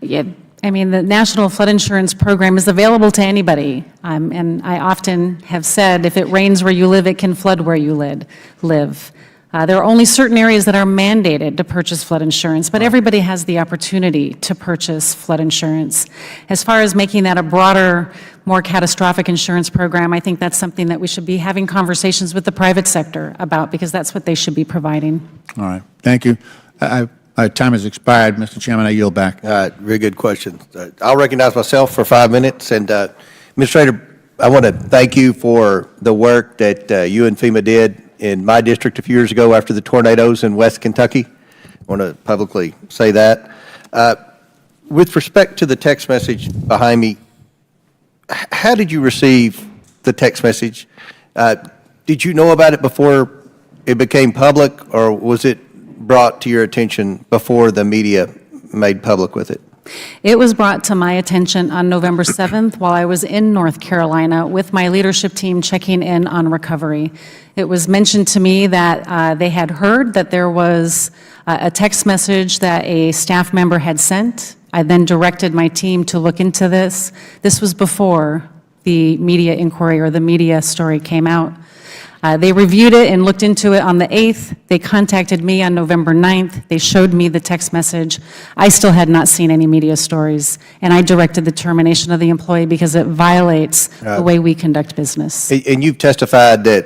Yeah, I mean, the National Flood Insurance Program is available to anybody. And I often have said, if it rains where you live, it can flood where you live. There are only certain areas that are mandated to purchase flood insurance, but everybody has the opportunity to purchase flood insurance. As far as making that a broader, more catastrophic insurance program, I think that's something that we should be having conversations with the private sector about, because that's what they should be providing. All right, thank you. My time has expired, Mr. Chairman, I yield back. Very good question. I'll recognize myself for 5 minutes. And Administrator, I want to thank you for the work that you and FEMA did in my district a few years ago after the tornadoes in West Kentucky. I want to publicly say that. With respect to the text message behind me, how did you receive the text message? Did you know about it before it became public, or was it brought to your attention before the media made public with it? It was brought to my attention on November 7th while I was in North Carolina with my leadership team checking in on recovery. It was mentioned to me that they had heard that there was a text message that a staff member had sent. I then directed my team to look into this. This was before the media inquiry or the media story came out. They reviewed it and looked into it on the 8th. They contacted me on November 9th. They showed me the text message. I still had not seen any media stories, and I directed the termination of the employee because it violates the way we conduct business. And you've testified that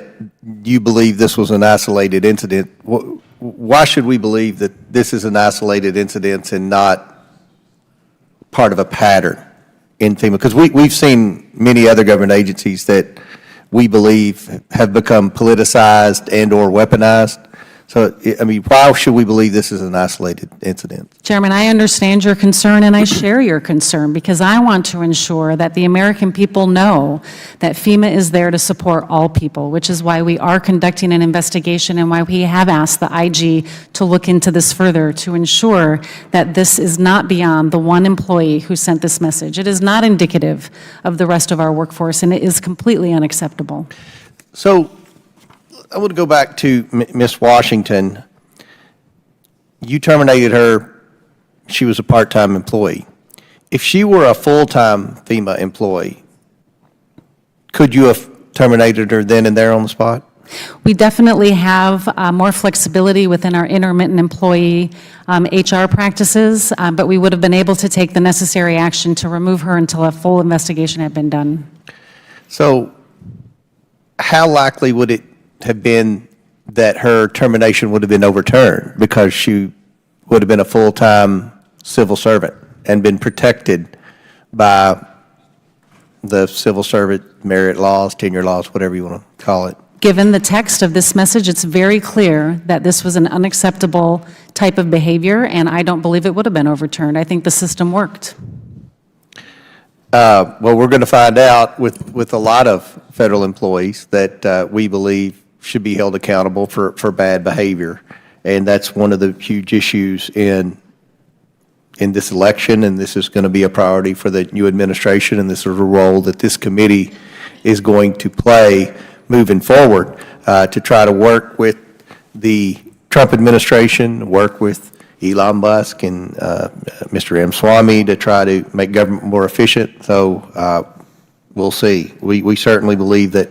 you believe this was an isolated incident. Why should we believe that this is an isolated incident and not part of a pattern in FEMA? Because we've seen many other government agencies that we believe have become politicized and or weaponized. So, I mean, why should we believe this is an isolated incident? Chairman, I understand your concern, and I share your concern, because I want to ensure that the American people know that FEMA is there to support all people, which is why we are conducting an investigation and why we have asked the IG to look into this further to ensure that this is not beyond the one employee who sent this message. It is not indicative of the rest of our workforce, and it is completely unacceptable. So, I want to go back to Ms. Washington. You terminated her. She was a part-time employee. If she were a full-time FEMA employee, could you have terminated her then and there on the spot? We definitely have more flexibility within our intermittent employee HR practices, but we would have been able to take the necessary action to remove her until a full investigation had been done. So, how likely would it have been that her termination would have been overturned because she would have been a full-time civil servant and been protected by the civil servant merit laws, tenure laws, whatever you want to call it? Given the text of this message, it's very clear that this was an unacceptable type of behavior, and I don't believe it would have been overturned. I think the system worked. Well, we're going to find out with a lot of federal employees that we believe should be held accountable for bad behavior. And that's one of the huge issues in this election, and this is going to be a priority for the new administration, and this is a role that this committee is going to play moving forward to try to work with the Trump administration, work with Elon Musk and Mr. M. Swamy to try to make government more efficient. So we'll see. We certainly believe that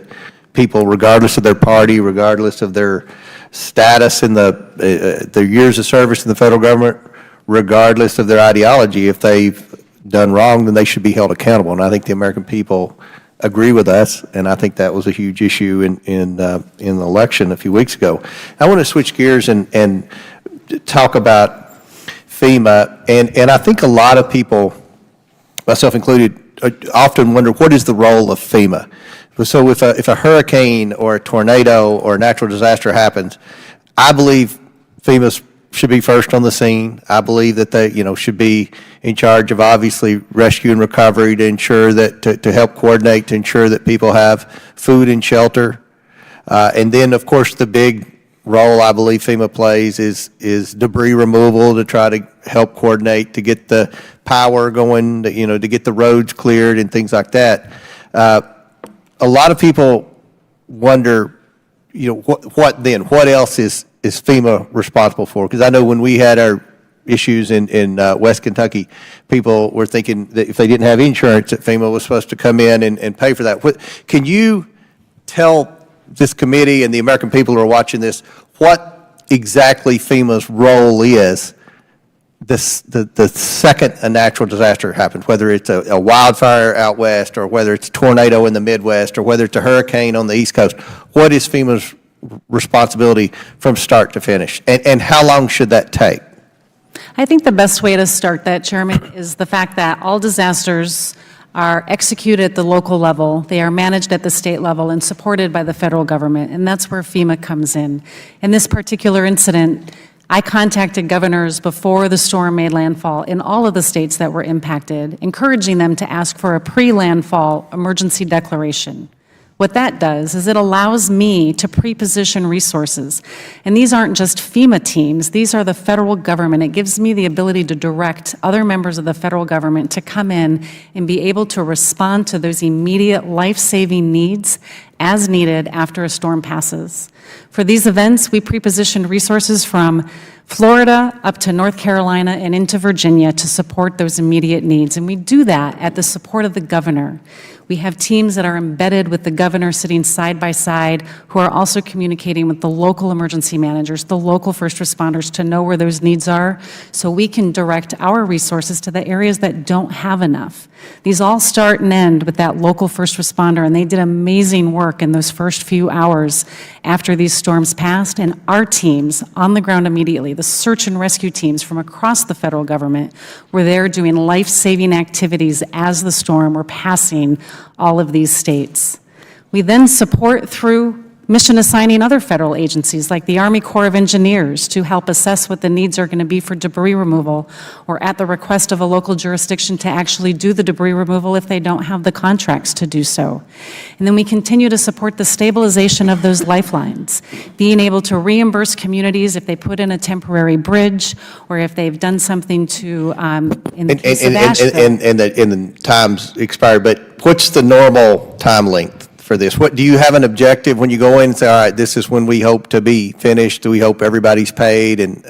people, regardless of their party, regardless of their status in their years of service in the federal government, regardless of their ideology, if they've done wrong, then they should be held accountable. And I think the American people agree with us, and I think that was a huge issue in the election a few weeks ago. I want to switch gears and talk about FEMA, and I think a lot of people, myself included, often wonder what is the role of FEMA. So if a hurricane or a tornado or a natural disaster happens, I believe FEMA should be first on the scene. I believe that they, should be in charge of obviously rescue and recovery to ensure that, to help coordinate, to ensure that people have food and shelter. And then, of course, the big role I believe FEMA plays is debris removal to try to help coordinate, to get the power going, to get the roads cleared and things like that. A lot of people wonder, what then? What else is FEMA responsible for? Because I know when we had our issues in West Kentucky, people were thinking that if they didn't have insurance, that FEMA was supposed to come in and pay for that. Can you tell this committee and the American people who are watching this what exactly FEMA's role is the second a natural disaster happens, whether it's a wildfire out west, or whether it's a tornado in the Midwest, or whether it's a hurricane on the East Coast. What is FEMA's responsibility from start to finish? And how long should that take? I think the best way to start that, Chairman, is the fact that all disasters are executed at the local level, they are managed at the state level, and supported by the federal government, and that's where FEMA comes in. In this particular incident, I contacted governors before the storm made landfall in all of the states that were impacted, encouraging them to ask for a pre-landfall emergency declaration. What that does is it allows me to pre-position resources. And these aren't just FEMA teams, these are the federal government. It gives me the ability to direct other members of the federal government to come in and be able to respond to those immediate life-saving needs as needed after a storm passes. For these events, we pre-positioned resources from Florida up to North Carolina and into Virginia to support those immediate needs. And we do that at the support of the governor. We have teams that are embedded with the governor sitting side by side who are also communicating with the local emergency managers, the local first responders to know where those needs are so we can direct our resources to the areas that don't have enough. These all start and end with that local first responder, and they did amazing work in those first few hours after these storms passed, and our teams on the ground immediately, the search and rescue teams from across the federal government, were there doing life-saving activities as the storm were passing all of these states. We then support through mission assigning other federal agencies like the Army Corps of Engineers to help assess what the needs are going to be for debris removal, or at the request of a local jurisdiction to actually do the debris removal if they don't have the contracts to do so. And then we continue to support the stabilization of those lifelines, being able to reimburse communities if they put in a temporary bridge or if they've done something to, in the case of Asheville. And the time's expired, but what's the normal time length for this? What do you have an objective when you go in and say, all right, this is when we hope to be finished? Do we hope everybody's paid? And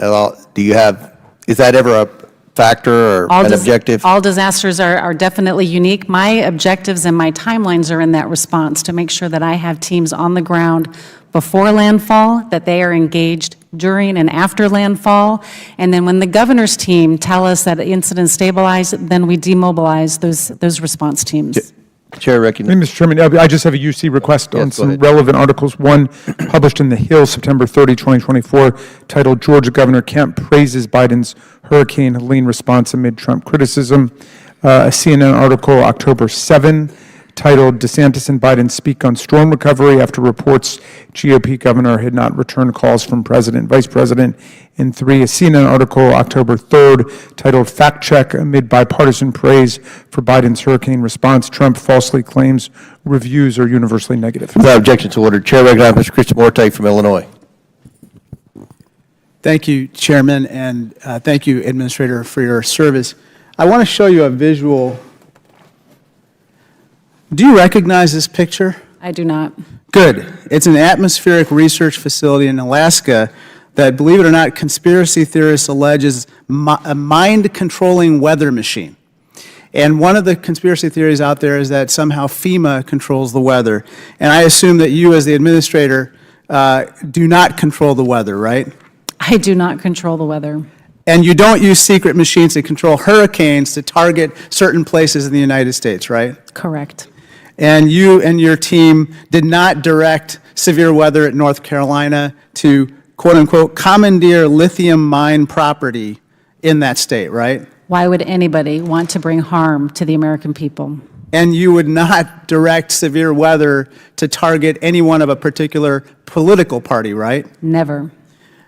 do you have, is that ever a factor or an objective? All disasters are definitely unique. My objectives and my timelines are in that response to make sure that I have teams on the ground before landfall, that they are engaged during and after landfall, and then when the governor's team tell us that the incident stabilized, then we demobilize those response teams. Chair recognizes. Mr. Chairman, I just have a UC request on some ahead. relevant articles. One published in The Hill, September 30, 2024, titled Georgia Governor Kemp Praises Biden's Hurricane Helene Response Amid Trump Criticism. A CNN article, October 7, titled DeSantis and Biden Speak on Storm Recovery After Reports GOP Governor Had Not Returned Calls from President and Vice President. And 3, a CNN article, October 3rd, titled Fact Check Amid Bipartisan Praise for Biden's Hurricane Response, Trump Falsely Claims Reviews Are Universally Negative. Without objection to order, Chair recognizes Mr. Christian Morte from Illinois. Thank you, Chairman, and thank you, Administrator, for your service. I want to show you a visual. Do you recognize this picture? I do not. Good. It's an atmospheric research facility in Alaska that, believe it or not, conspiracy theorists allege is a mind-controlling weather machine. And one of the conspiracy theories out there is that somehow FEMA controls the weather. And I assume that you, as the administrator, do not control the weather, right? I do not control the weather. And you don't use secret machines to control hurricanes to target certain places in the United States, right? Correct. And you and your team did not direct severe weather at North Carolina to, quote-unquote, commandeer lithium mine property in that state, right? Why would anybody want to bring harm to the American people? And you would not direct severe weather to target anyone of a particular political party, right? Never.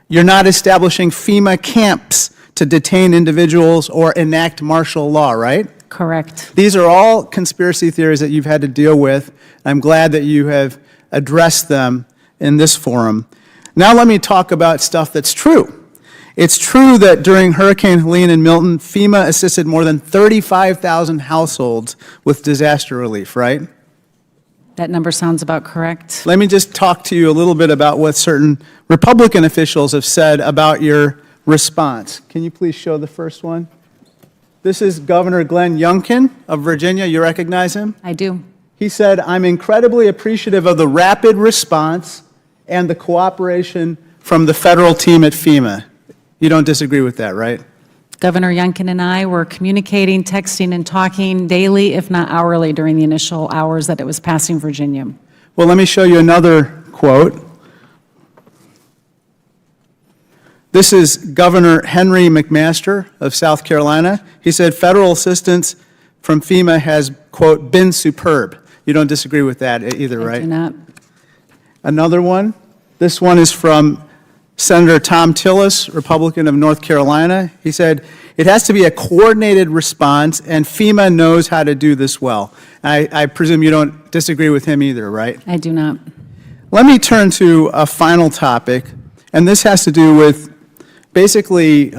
You're not establishing FEMA camps to detain individuals or enact martial law, right? Correct. These are all conspiracy theories that you've had to deal with. I'm glad that you have addressed them in this forum. Now let me talk about stuff that's true. It's true that during Hurricane Helene and Milton, FEMA assisted more than 35,000 households with disaster relief, right? That number sounds about correct. Let me just talk to you a little bit about what certain Republican officials have said about your response. Can you please show the first one? This is Governor Glenn Youngkin of Virginia. You recognize him? I do. He said, I'm incredibly appreciative of the rapid response and the cooperation from the federal team at FEMA. You don't disagree with that, right? Governor Youngkin and I were communicating, texting, and talking daily, if not hourly, during the initial hours that it was passing Virginia. Well, let me show you another quote. This is Governor Henry McMaster of South Carolina. He said federal assistance from FEMA has, quote, been superb. You don't disagree with that either, right? I do not. Another one. This one is from Senator Tom Tillis, Republican of North Carolina. He said, it has to be a coordinated response, and FEMA knows how to do this well. I presume you don't disagree with him either, right? I do not. Let me turn to a final topic, and this has to do with basically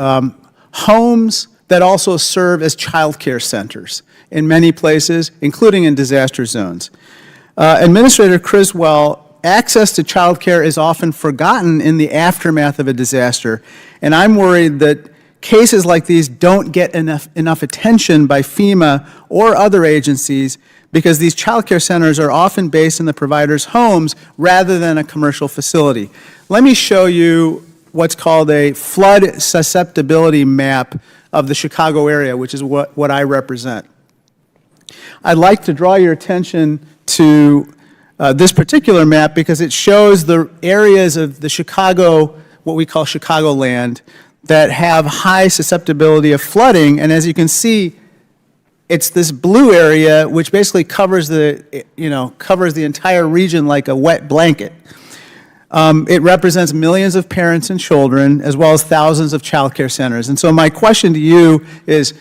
homes that also serve as child care centers in many places, including in disaster zones. Administrator Criswell, access to child care is often forgotten in the aftermath of a disaster, and I'm worried that cases like these don't get enough attention by FEMA or other agencies because these child care centers are often based in the provider's homes rather than a commercial facility. Let me show you what's called a flood susceptibility map of the Chicago area, which is what I represent. I'd like to draw your attention to this particular map because it shows the areas of the Chicago, what we call Chicagoland, that have high susceptibility of flooding. And as you can see, it's this blue area which basically covers the entire region like a wet blanket. It represents millions of parents and children, as well as thousands of child care centers. And so my question to you is,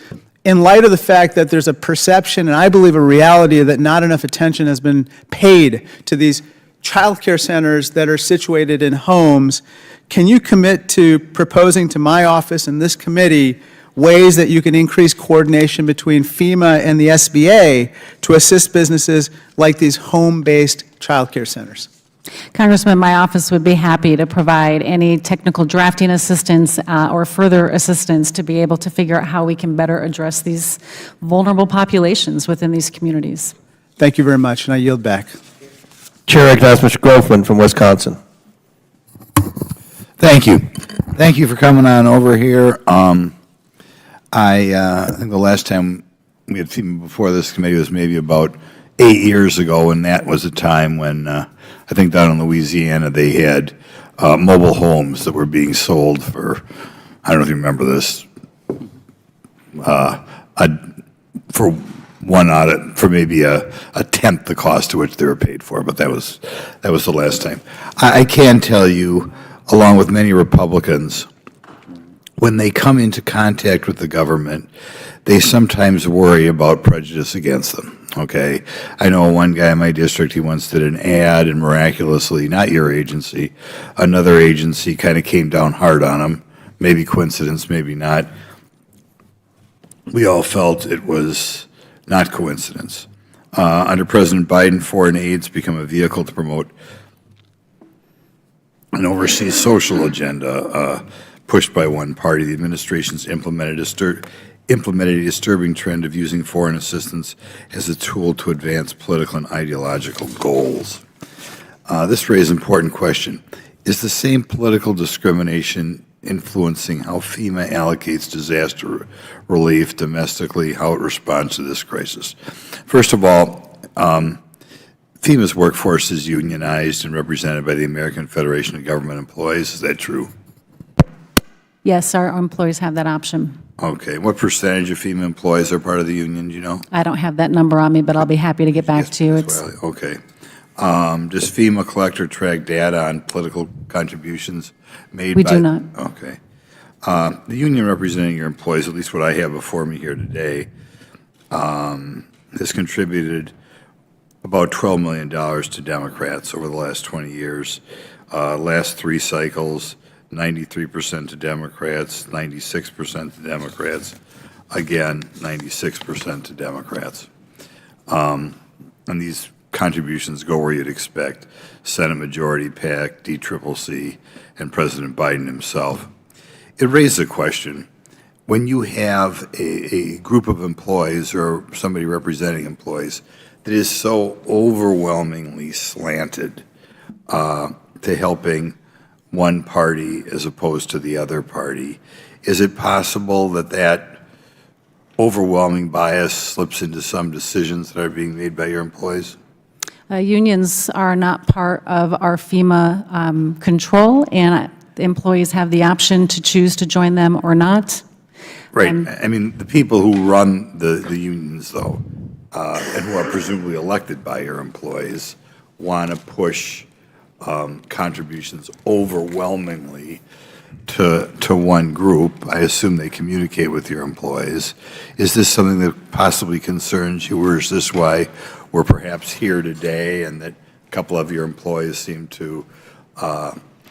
in light of the fact that there's a perception, and I believe a reality, that not enough attention has been paid to these child care centers that are situated in homes, can you commit to proposing to my office and this committee ways that you can increase coordination between FEMA and the SBA to assist businesses like these home-based child care centers? Congressman, my office would be happy to provide any technical drafting assistance or further assistance to be able to figure out how we can better address these vulnerable populations within these communities. Thank you very much, and I yield back. Chair recognizes Mr. Grofman from Wisconsin. Thank you. Thank you for coming on over here. I think the last time we had FEMA before this committee was maybe about 8 years ago, and that was a time when I think down in Louisiana they had mobile homes that were being sold for, I don't know if you remember this, for maybe a tenth the cost to which they were paid for, but that was the last time. I can tell you, along with many Republicans, when they come into contact with the government, they sometimes worry about prejudice against them. Okay, I know one guy in my district, he once did an ad, and miraculously, not your agency, another agency kind of came down hard on him. Maybe coincidence, maybe not. We all felt it was not coincidence. Under President Biden, foreign aid's become a vehicle to promote an overseas social agenda pushed by one party. The administration's implemented a disturbing trend of using foreign assistance as a tool to advance political and ideological goals. This raises an important question. Is the same political discrimination influencing how FEMA allocates disaster relief domestically, how it responds to this crisis? First of all, FEMA's workforce is unionized and represented by the American Federation of Government Employees. Is that true? Yes, our employees have that option. Okay. What percentage of FEMA employees are part of the union, do you know? I don't have that number on me, but I'll be happy to get back to you. Okay. Does FEMA collect or track data on political contributions made by? We do not. Okay. The union representing your employees, at least what I have before me here today, has contributed about $12 million to Democrats over the last 20 years. Last 3 cycles, 93% to Democrats, 96% to Democrats, again, 96% to Democrats. And these contributions go where you'd expect: Senate Majority PAC, DCCC, and President Biden himself. It raises a question. When you have a group of employees or somebody representing employees that is so overwhelmingly slanted to helping one party as opposed to the other party. Is it possible that that overwhelming bias slips into some decisions that are being made by your employees? Unions are not part of our FEMA control, and employees have the option to choose to join them or not. Right. I mean, the people who run the unions, though, and who are presumably elected by your employees, want to push contributions overwhelmingly to one group. I assume they communicate with your employees. Is this something that possibly concerns you, or is this why we're perhaps here today and that a couple of your employees seem to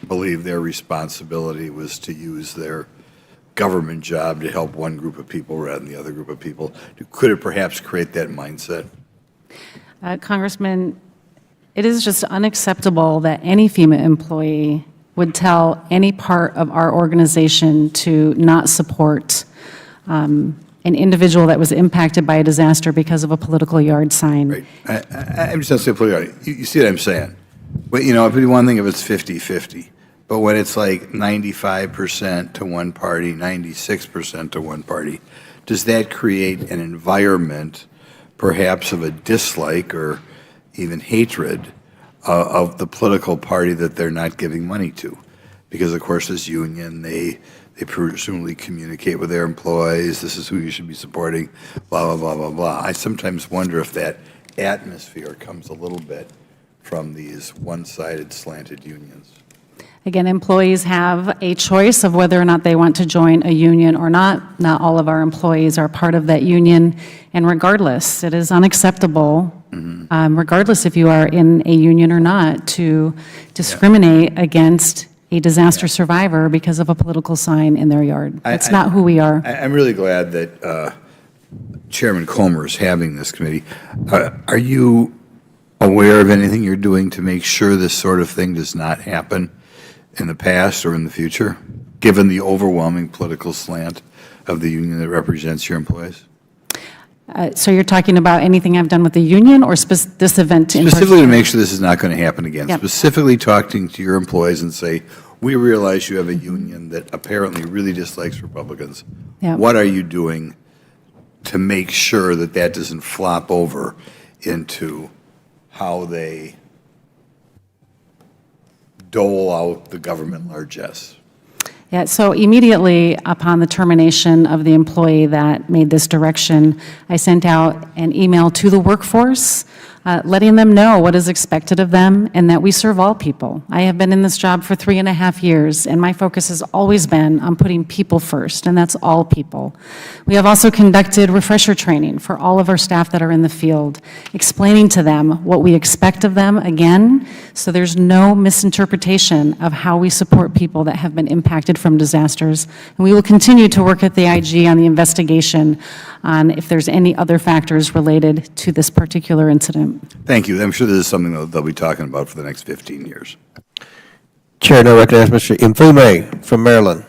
believe their responsibility was to use their government job to help one group of people rather than the other group of people? Could it perhaps create that mindset? Congressman, it is just unacceptable that any FEMA employee would tell any part of our organization to not support an individual that was impacted by a disaster because of a political yard sign. Right. I'm just not saying you see what I'm saying? But, you know, it'd be one thing if it's 50-50. But when it's like 95% to one party, 96% to one party, does that create an environment perhaps of a dislike or even hatred of the political party that they're not giving money to? Because, of course, this union, they presumably communicate with their employees, this is who you should be supporting, blah, blah, blah, blah, blah. I sometimes wonder if that atmosphere comes a little bit from these one-sided slanted unions. Again, employees have a choice of whether or not they want to join a union or not. Not all of our employees are part of that union, and regardless, it is unacceptable, regardless if you are in a union or not, to discriminate against a disaster survivor because of a political sign in their yard. That's not who we are. I'm really glad that Chairman Comer is having this committee. Are you aware of anything you're doing to make sure this sort of thing does not happen in the past or in the future, given the overwhelming political slant of the union that represents your employees? So you're talking about anything I've done with the union or this event in Specifically to make sure this is not going to happen again. Yep. Specifically talking to your employees and say, we realize you have a union that apparently really dislikes Republicans. Yep. What are you doing to make sure that that doesn't flop over into how they dole out the government largesse? Yeah, so immediately upon the termination of the employee that made this direction, I sent out an email to the workforce letting them know what is expected of them and that we serve all people. I have been in this job for 3.5 years, and my focus has always been on putting people first, and that's all people. We have also conducted refresher training for all of our staff that are in the field, explaining to them what we expect of them again, so there's no misinterpretation of how we support people that have been impacted from disasters. And we will continue to work at the IG on the investigation on if there's any other factors related to this particular incident. Thank you. I'm sure this is something that they'll be talking about for the next 15 years. Chair, now recognize Mr. Mfume from Maryland.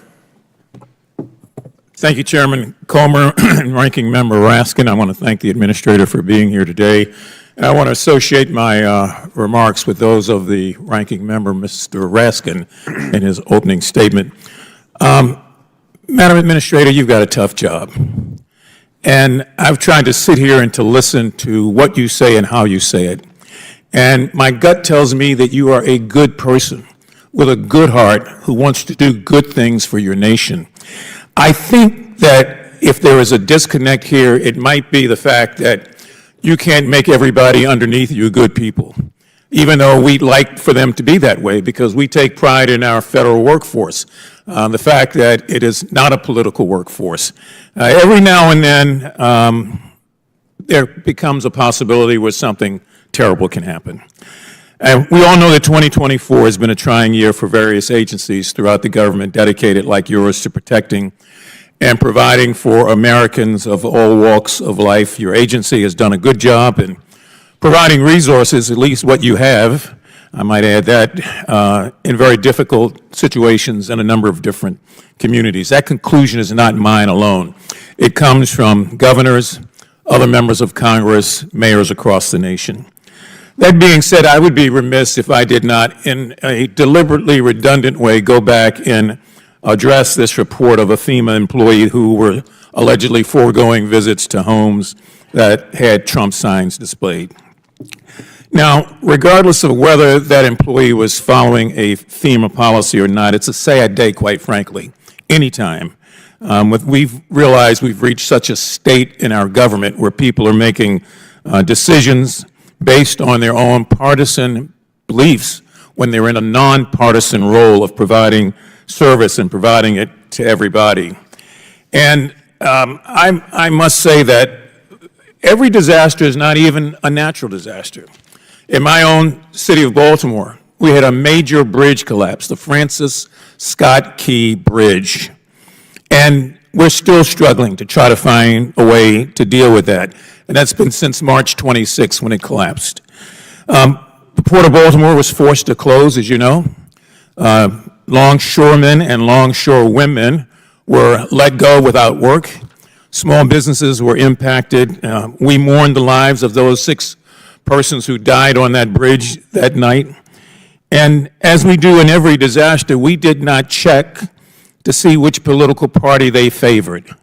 Thank you, Chairman Comer and Ranking Member Raskin. I want to thank the Administrator for being here today. And I want to associate my remarks with those of the Ranking Member, Mr. Raskin, in his opening statement. Madam Administrator, you've got a tough job. And I've tried to sit here and to listen to what you say and how you say it. And my gut tells me that you are a good person with a good heart who wants to do good things for your nation. I think that if there is a disconnect here, it might be the fact that you can't make everybody underneath you good people, even though we'd like for them to be that way, because we take pride in our federal workforce, the fact that it is not a political workforce. Every now and then, there becomes a possibility where something terrible can happen. And we all know that 2024 has been a trying year for various agencies throughout the government dedicated like yours to protecting and providing for Americans of all walks of life. Your agency has done a good job in providing resources, at least what you have, I might add that, in very difficult situations in a number of different communities. That conclusion is not mine alone. It comes from governors, other members of Congress, mayors across the nation. That being said, I would be remiss if I did not, in a deliberately redundant way, go back and address this report of a FEMA employee who were allegedly foregoing visits to homes that had Trump signs displayed. Now, regardless of whether that employee was following a FEMA policy or not, it's a sad day, quite frankly, anytime. We've realized we've reached such a state in our government where people are making decisions based on their own partisan beliefs when they're in a nonpartisan role of providing service and providing it to everybody. And I must say that every disaster is not even a natural disaster. In my own city of Baltimore, we had a major bridge collapse, the Francis Scott Key Bridge. And we're still struggling to try to find a way to deal with that. And that's been since March 26 when it collapsed. The Port of Baltimore was forced to close, as you know. Longshoremen and longshorewomen were let go without work. Small businesses were impacted. We mourned the lives of those 6 persons who died on that bridge that night. And as we do in every disaster, we did not check to see which political party they favored.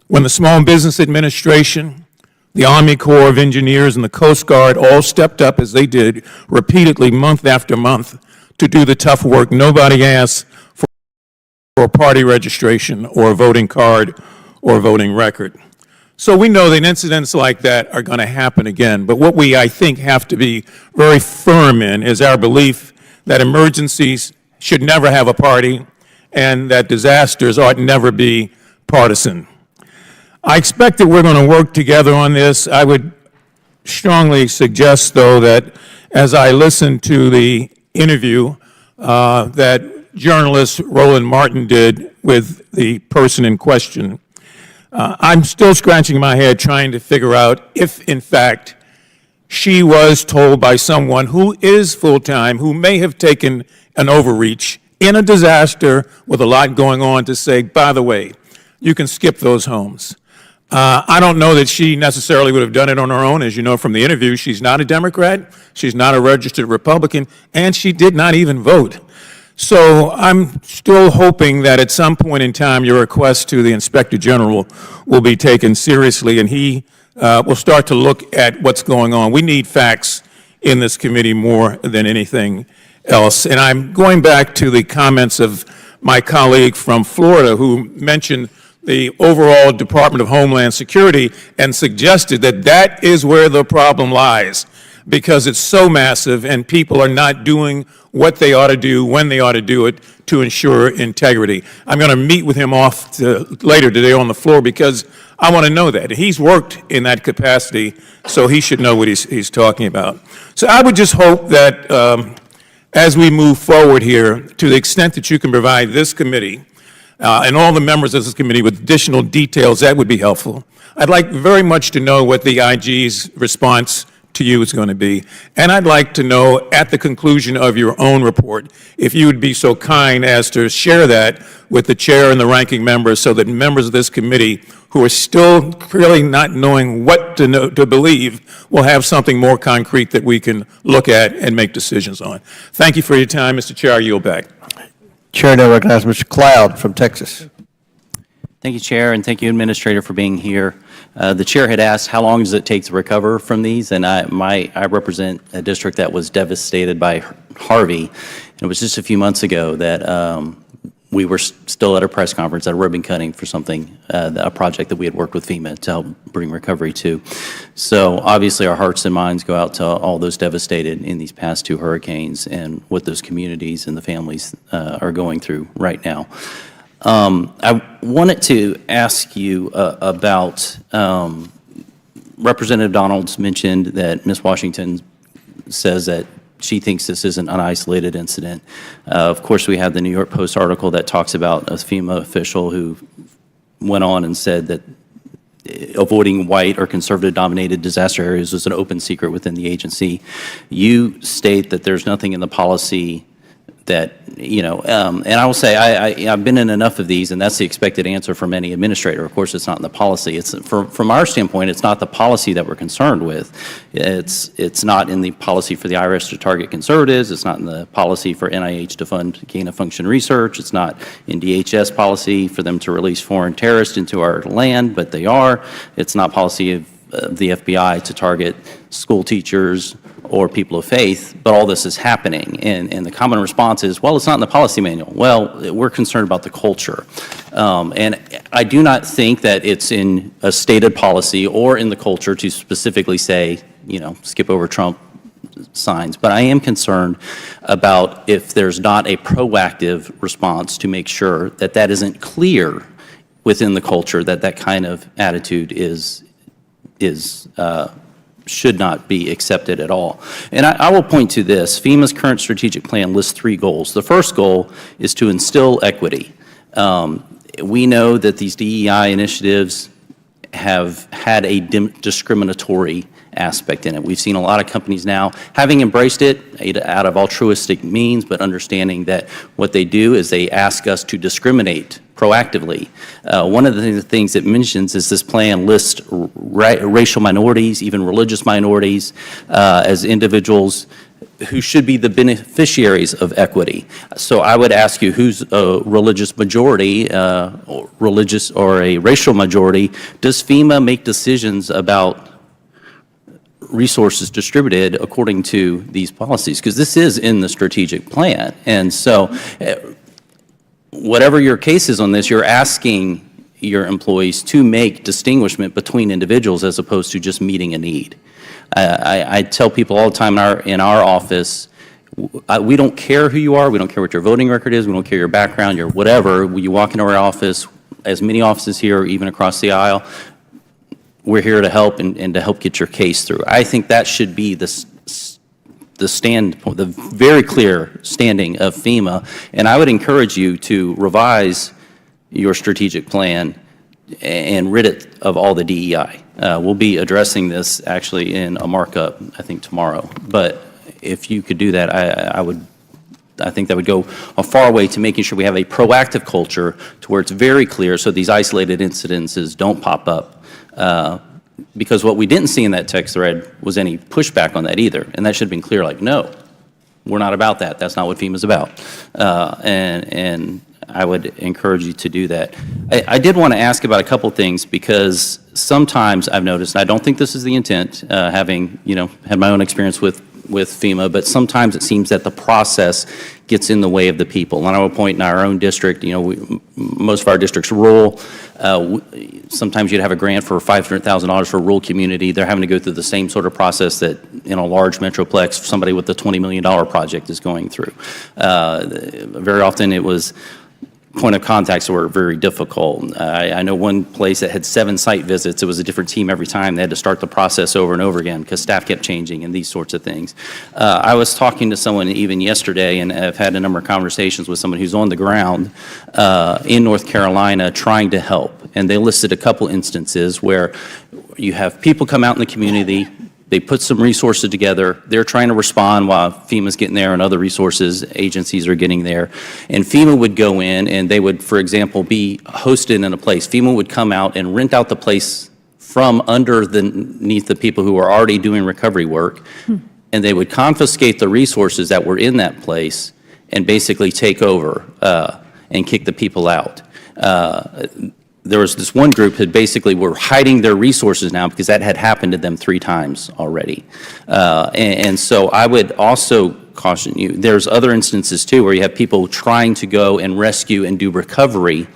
When the Small Business Administration, the Army Corps of Engineers, and the Coast Guard all stepped up, as they did repeatedly month after month, to do the tough work, nobody asked for a party registration or a voting card or a voting record. So we know that incidents like that are going to happen again. But what we, I think, have to be very firm in is our belief that emergencies should never have a party and that disasters ought never be partisan. I expect that we're going to work together on this. I would strongly suggest, though, that as I listen to the interview that journalist Roland Martin did with the person in question, I'm still scratching my head trying to figure out if, in fact, she was told by someone who is full-time, who may have taken an overreach in a disaster with a lot going on, to say, by the way, you can skip those homes. I don't know that she necessarily would have done it on her own. As you know from the interview, she's not a Democrat, she's not a registered Republican, and she did not even vote. So I'm still hoping that at some point in time your request to the Inspector General will be taken seriously, and he will start to look at what's going on. We need facts in this committee more than anything else. And I'm going back to the comments of my colleague from Florida who mentioned the overall Department of Homeland Security and suggested that that is where the problem lies, because it's so massive and people are not doing what they ought to do when they ought to do it to ensure integrity. I'm going to meet with him later today on the floor because I want to know that. He's worked in that capacity, so he should know what he's talking about. So I would just hope that as we move forward here, to the extent that you can provide this committee and all the members of this committee with additional details, that would be helpful. I'd like very much to know what the IG's response to you is going to be. And I'd like to know at the conclusion of your own report, if you would be so kind as to share that with the chair and the ranking members so that members of this committee who are still really not knowing what to believe will have something more concrete that we can look at and make decisions on. Thank you for your time, Mr. Chair. I yield back. Chair now recognizes Mr. Cloud from Texas. Thank you, Chair, and thank you, Administrator, for being here. The Chair had asked how long does it take to recover from these, and I represent a district that was devastated by Harvey. And it was just a few months ago that we were still at a press conference at a ribbon cutting for something, a project that we had worked with FEMA to help bring recovery to. So obviously our hearts and minds go out to all those devastated in these past 2 hurricanes and what those communities and the families are going through right now. I wanted to ask you about, Representative Donalds mentioned that Ms. Washington says that she thinks this isn't an isolated incident. Of course, we have the New York Post article that talks about a FEMA official who went on and said that avoiding white or conservative-dominated disaster areas was an open secret within the agency. You state that there's nothing in the policy and I will say, I've been in enough of these, and that's the expected answer from any administrator. Of course, it's not in the policy. It's from our standpoint, it's not the policy that we're concerned with. It's not in the policy for the IRS to target conservatives. It's not in the policy for NIH to fund gain-of-function research. It's not in DHS policy for them to release foreign terrorists into our land, but they are. It's not policy of the FBI to target school teachers or people of faith, but all this is happening. And the common response is, well, it's not in the policy manual. Well, we're concerned about the culture. And I do not think that it's in a stated policy or in the culture to specifically say, skip over Trump signs. But I am concerned about if there's not a proactive response to make sure that that isn't clear within the culture, that kind of attitude should not be accepted at all. And I will point to this. FEMA's current strategic plan lists 3 goals. The first goal is to instill equity. We know that these DEI initiatives have had a discriminatory aspect in it. We've seen a lot of companies now having embraced it out of altruistic means, but understanding that what they do is they ask us to discriminate proactively. One of the things it mentions is this plan lists racial minorities, even religious minorities, as individuals who should be the beneficiaries of equity. So I would ask you, who's a religious majority, or a racial majority? Does FEMA make decisions about resources distributed according to these policies? Because this is in the strategic plan. And so whatever your case is on this, you're asking your employees to make distinguishment between individuals as opposed to just meeting a need. I tell people all the time in our office, we don't care who you are, we don't care what your voting record is, we don't care your background, your whatever. When you walk into our office, as many offices here, even across the aisle, we're here to help and to help get your case through. I think that should be the very clear standing of FEMA, and I would encourage you to revise your strategic plan and rid it of all the DEI. We'll be addressing this actually in a markup, I think, tomorrow. But if you could do that, I think that would go a far way to making sure we have a proactive culture to where it's very clear so these isolated incidences don't pop up. Because what we didn't see in that text thread was any pushback on that either. And that should have been clear, like, no, we're not about that. That's not what FEMA's about. And I would encourage you to do that. I did want to ask about a couple things, because sometimes I've noticed, and I don't think this is the intent, having had my own experience with FEMA, but sometimes it seems that the process gets in the way of the people. And I will point in our own district, most of our district's rural. Sometimes you'd have a grant for $500,000 for a rural community. They're having to go through the same sort of process that in a large metroplex, somebody with a $20 million project is going through. Very often it was point of contacts were very difficult. I know one place that had 7 site visits. It was a different team every time. They had to start the process over and over again because staff kept changing and these sorts of things. I was talking to someone even yesterday, and I've had a number of conversations with someone who's on the ground in North Carolina trying to help. And they listed a couple instances where you have people come out in the community, they put some resources together. They're trying to respond while FEMA's getting there and other resources, agencies are getting there. And FEMA would go in and they would, for example, be hosted in a place. FEMA would come out and rent out the place from underneath the people who are already doing recovery work. And they would confiscate the resources that were in that place and basically take over and kick the people out. There was this one group that basically were hiding their resources now because that had happened to them 3 times already. And so I would also caution you, there's other instances too where you have people trying to go and rescue and do recovery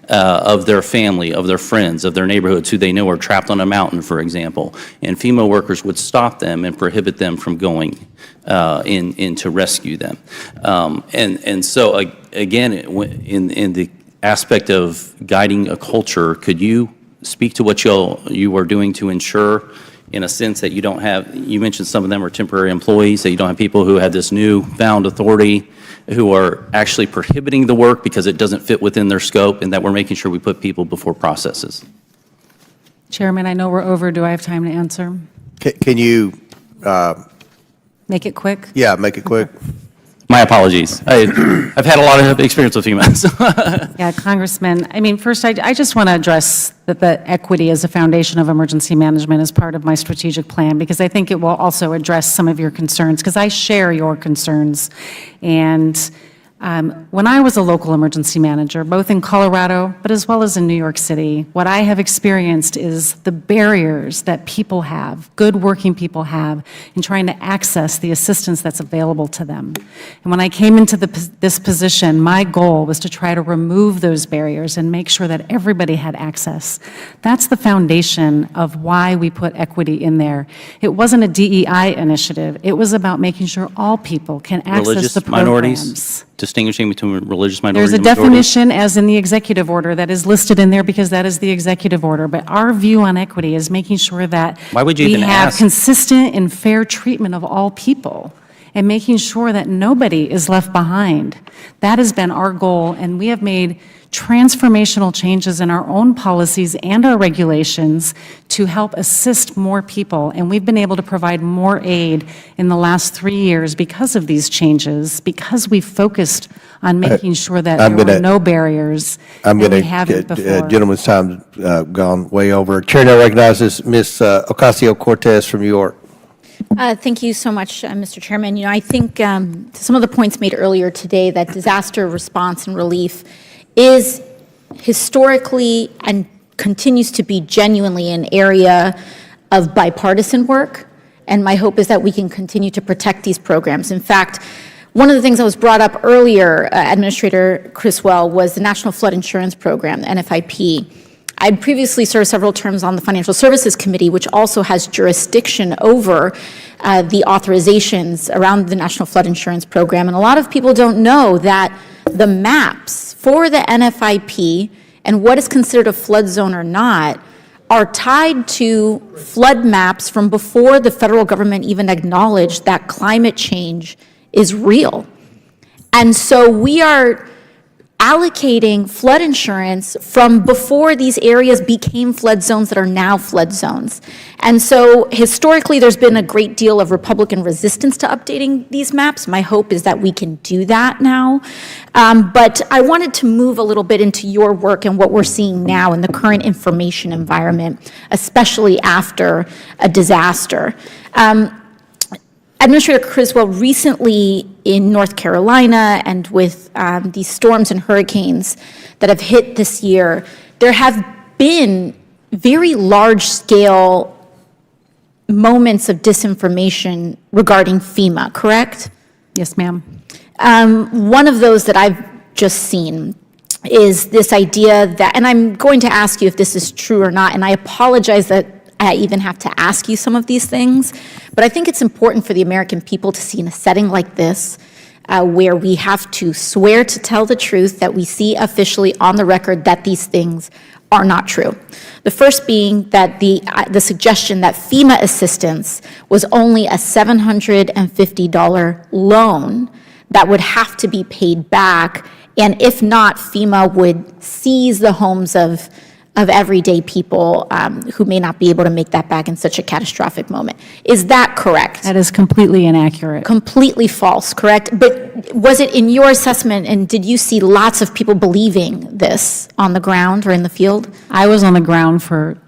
of their family, of their friends, of their neighborhoods who they know are trapped on a mountain, for example. And FEMA workers would stop them and prohibit them from going in to rescue them. And so again, in the aspect of guiding a culture, could you speak to what you are doing to ensure, in a sense, that you don't have, you mentioned some of them are temporary employees, that you don't have people who have this newfound authority who are actually prohibiting the work because it doesn't fit within their scope, and that we're making sure we put people before processes? Chairman, I know we're over. Do I have time to answer? Can you Make it quick? Yeah, make it quick. My apologies. I've had a lot of experience with FEMA. So. Yeah, Congressman, I mean, first, I just want to address that the equity as a foundation of emergency management is part of my strategic plan, because I think it will also address some of your concerns, because I share your concerns. And when I was a local emergency manager, both in Colorado, but as well as in New York City, what I have experienced is the barriers that people have, good working people have, in trying to access the assistance that's available to them. And when I came into this position, my goal was to try to remove those barriers and make sure that everybody had access. That's the foundation of why we put equity in there. It wasn't a DEI initiative. It was about making sure all people can access Religious the programs. minorities, distinguishing between religious minorities There's a and majorities. definition, as in the executive order, that is listed in there because that is the executive order. But our view on equity is making sure that Why would you we even have ask? consistent and fair treatment of all people, and making sure that nobody is left behind. That has been our goal, and we have made transformational changes in our own policies and our regulations to help assist more people. And we've been able to provide more aid in the last 3 years because of these changes, because we focused on making sure that there were no barriers that we haven't before. Gentleman's time's gone way over. Chair now recognizes Ms. Ocasio-Cortez from New York. Thank you so much, Mr. Chairman. You know, I think some of the points made earlier today, that disaster response and relief is historically and continues to be genuinely an area of bipartisan work, and my hope is that we can continue to protect these programs. In fact, one of the things that was brought up earlier, Administrator Criswell, was the National Flood Insurance Program, the NFIP. I'd previously served several terms on the Financial Services Committee, which also has jurisdiction over the authorizations around the National Flood Insurance Program. And a lot of people don't know that the maps for the NFIP and what is considered a flood zone or not are tied to flood maps from before the federal government even acknowledged that climate change is real. And so we are allocating flood insurance from before these areas became flood zones that are now flood zones. And so historically, there's been a great deal of Republican resistance to updating these maps. My hope is that we can do that now. But I wanted to move a little bit into your work and what we're seeing now in the current information environment, especially after a disaster. Administrator Criswell, recently in North Carolina and with these storms and hurricanes that have hit this year, there have been very large-scale moments of disinformation regarding FEMA, correct? Yes, ma'am. One of those that I've just seen is this idea that, and I'm going to ask you if this is true or not, and I apologize that I even have to ask you some of these things, but I think it's important for the American people to see in a setting like this, where we have to swear to tell the truth, that we see officially on the record that these things are not true. The first being that the suggestion that FEMA assistance was only a $750 loan that would have to be paid back, and if not, FEMA would seize the homes of everyday people who may not be able to make that back in such a catastrophic moment. Is that correct? That is completely inaccurate. Completely false, correct? But was it in your assessment, and did you see lots of people believing this on the ground or in the field? I was on the ground for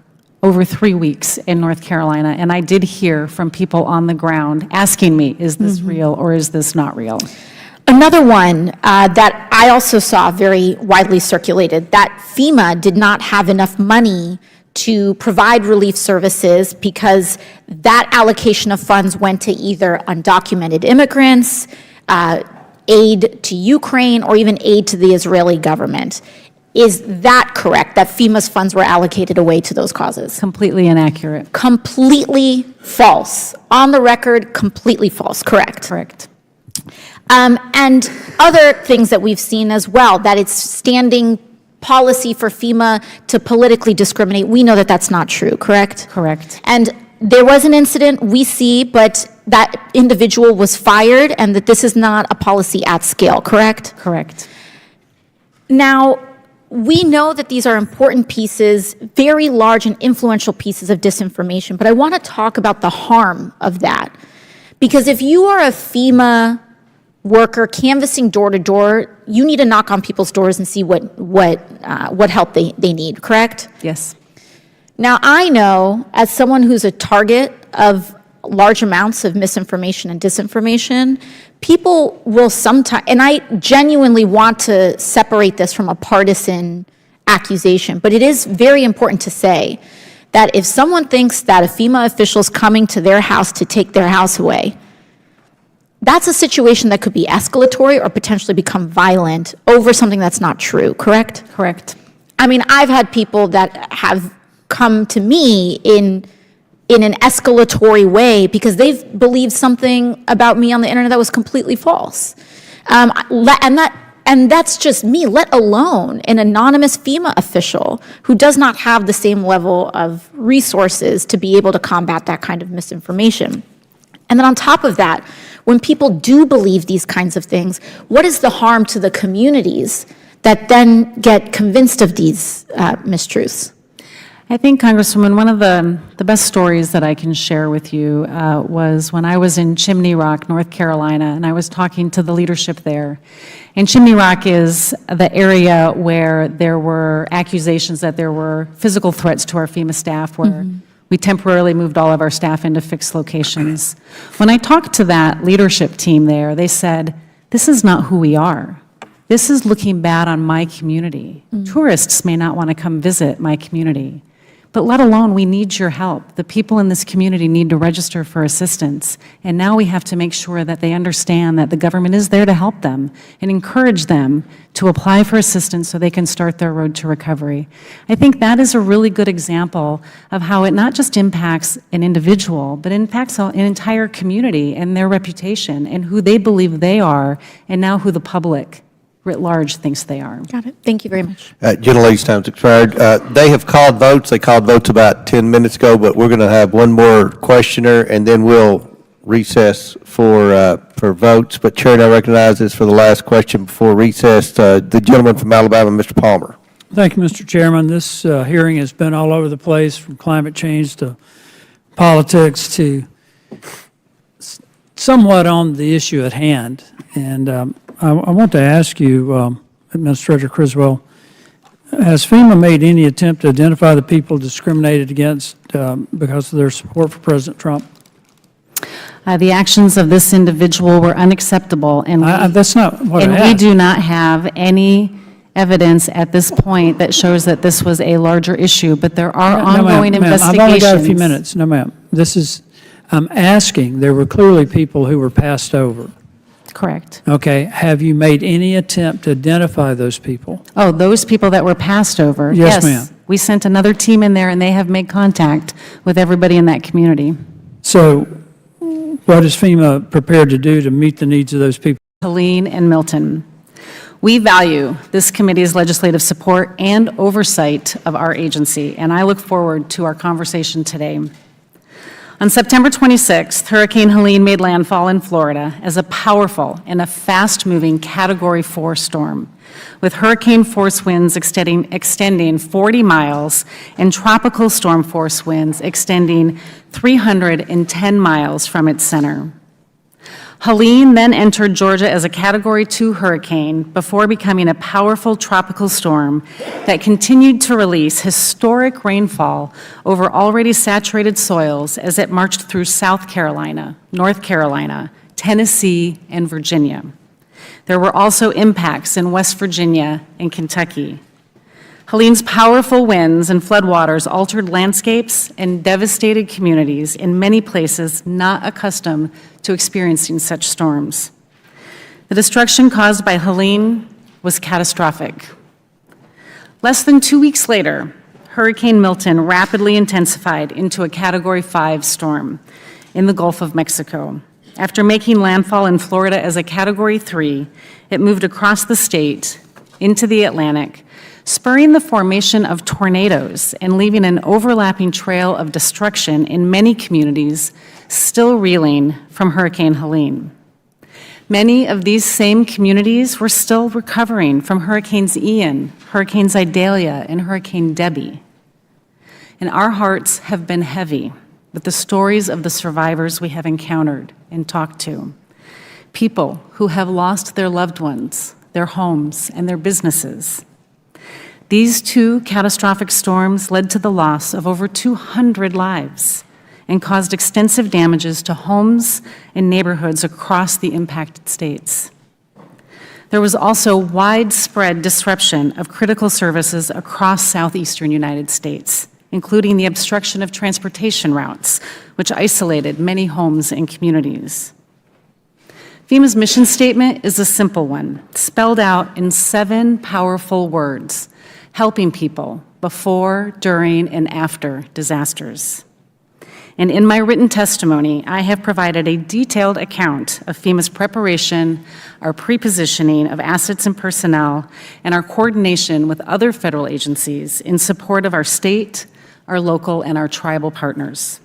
over 3 weeks in North Carolina, and I did hear from people on the ground asking me, is this real or is this not real? Another one that I also saw very widely circulated, that FEMA did not have enough money to provide relief services because that allocation of funds went to either undocumented immigrants, aid to Ukraine, or even aid to the Israeli government. Is that correct, that FEMA's funds were allocated away to those causes? Completely inaccurate. Completely false. On the record, completely false, correct? Correct. And other things that we've seen as well, that it's standing policy for FEMA to politically discriminate. We know that that's not true, correct? Correct. And there was an incident, we see, but that individual was fired, and that this is not a policy at scale, correct? Correct. Now, we know that these are important pieces, very large and influential pieces of disinformation, but I want to talk about the harm of that. Because if you are a FEMA worker canvassing door to door, you need to knock on people's doors and see what help they need, correct? Yes. Now, I know, as someone who's a target of large amounts of misinformation and disinformation, people will sometimes, and I genuinely want to separate this from a partisan accusation, but it is very important to say that if someone thinks that a FEMA official is coming to their house to take their house away, that's a situation that could be escalatory or potentially become violent over something that's not true, correct? Correct. I mean, I've had people that have come to me in an escalatory way because they've believed something about me on the internet that was completely false. And that's just me, let alone an anonymous FEMA official who does not have the same level of resources to be able to combat that kind of misinformation. And then on top of that, when people do believe these kinds of things, what is the harm to the communities that then get convinced of these mistruths? I think, Congresswoman, one of the best stories that I can share with you was when I was in Chimney Rock, North Carolina, and I was talking to the leadership there. And Chimney Rock is the area where there were accusations that there were physical threats to our FEMA staff, where we temporarily moved all of our staff into fixed locations. When I talked to that leadership team there, they said, this is not who we are. This is looking bad on my community. Tourists may not want to come visit my community. But let alone, we need your help. The people in this community need to register for assistance. And now we have to make sure that they understand that the government is there to help them and encourage them to apply for assistance so they can start their road to recovery. I think that is a really good example of how it not just impacts an individual, but impacts an entire community and their reputation and who they believe they are, and now who the public writ large thinks they are. Got it. Thank you very much. Gentlelady's time's expired. They have called votes. They called votes about 10 minutes ago, but we're going to have one more questioner, and then we'll recess for votes. But Chair now recognizes for the last question before recess the gentleman from Alabama, Mr. Palmer. Thank you, Mr. Chairman. This hearing has been all over the place, from climate change to politics to somewhat on the issue at hand. And I want to ask you, Administrator Criswell, has FEMA made any attempt to identify the people discriminated against because of their support for President Trump? The actions of this individual were unacceptable, and that's not what I we asked. do not have any evidence at this point that shows that this was a larger issue, but there are ongoing investigations. I've only got a few minutes. No, ma'am. I'm asking, there were clearly people who were passed over. Correct. Okay. Have you made any attempt to identify those people? Oh, those people that were passed over? Yes, ma'am. We sent another team in there, and they have made contact with everybody in that community. So what is FEMA prepared to do to meet the needs of those people? Helene and Milton, we value this committee's legislative support and oversight of our agency, and I look forward to our conversation today. On September 26th, Hurricane Helene made landfall in Florida as a powerful and a fast-moving Category 4 storm, with hurricane force winds extending 40 miles and tropical storm force winds extending 310 miles from its center. Helene then entered Georgia as a Category 2 hurricane before becoming a powerful tropical storm that continued to release historic rainfall over already saturated soils as it marched through South Carolina, North Carolina, Tennessee, and Virginia. There were also impacts in West Virginia and Kentucky. Helene's powerful winds and floodwaters altered landscapes and devastated communities in many places not accustomed to experiencing such storms. The destruction caused by Helene was catastrophic. Less than 2 weeks later, Hurricane Milton rapidly intensified into a Category 5 storm in the Gulf of Mexico. After making landfall in Florida as a Category 3, it moved across the state into the Atlantic, spurring the formation of tornadoes and leaving an overlapping trail of destruction in many communities still reeling from Hurricane Helene. Many of these same communities were still recovering from Hurricanes Ian, Hurricanes Idalia, and Hurricane Debbie. And our hearts have been heavy with the stories of the survivors we have encountered and talked to. people who have lost their loved ones, their homes, and their businesses. These two catastrophic storms led to the loss of over 200 lives and caused extensive damages to homes and neighborhoods across the impacted states. There was also widespread disruption of critical services across southeastern United States, including the obstruction of transportation routes, which isolated many homes and communities. FEMA's mission statement is a simple one, spelled out in 7 powerful words, helping people before, during, and after disasters. And in my written testimony, I have provided a detailed account of FEMA's preparation, our pre-positioning of assets and personnel, and our coordination with other federal agencies in support of our state, our local, and our tribal partners.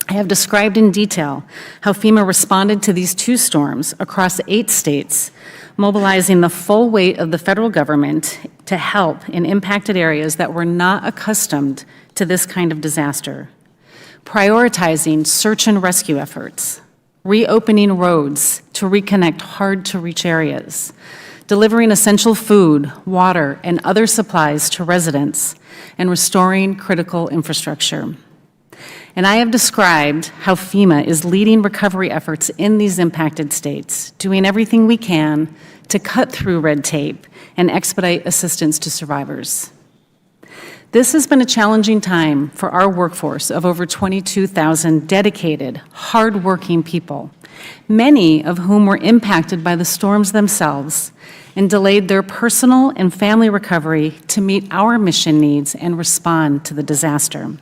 I have described in detail how FEMA responded to these 2 storms across 8 states, mobilizing the full weight of the federal government to help in impacted areas that were not accustomed to this kind of disaster. Prioritizing search and rescue efforts, reopening roads to reconnect hard-to-reach areas, delivering essential food, water, and other supplies to residents, and restoring critical infrastructure. And I have described how FEMA is leading recovery efforts in these impacted states, doing everything we can to cut through red tape and expedite assistance to survivors. This has been a challenging time for our workforce of over 22,000 dedicated, hardworking people, many of whom were impacted by the storms themselves and delayed their personal and family recovery to meet our mission needs and respond to the disaster.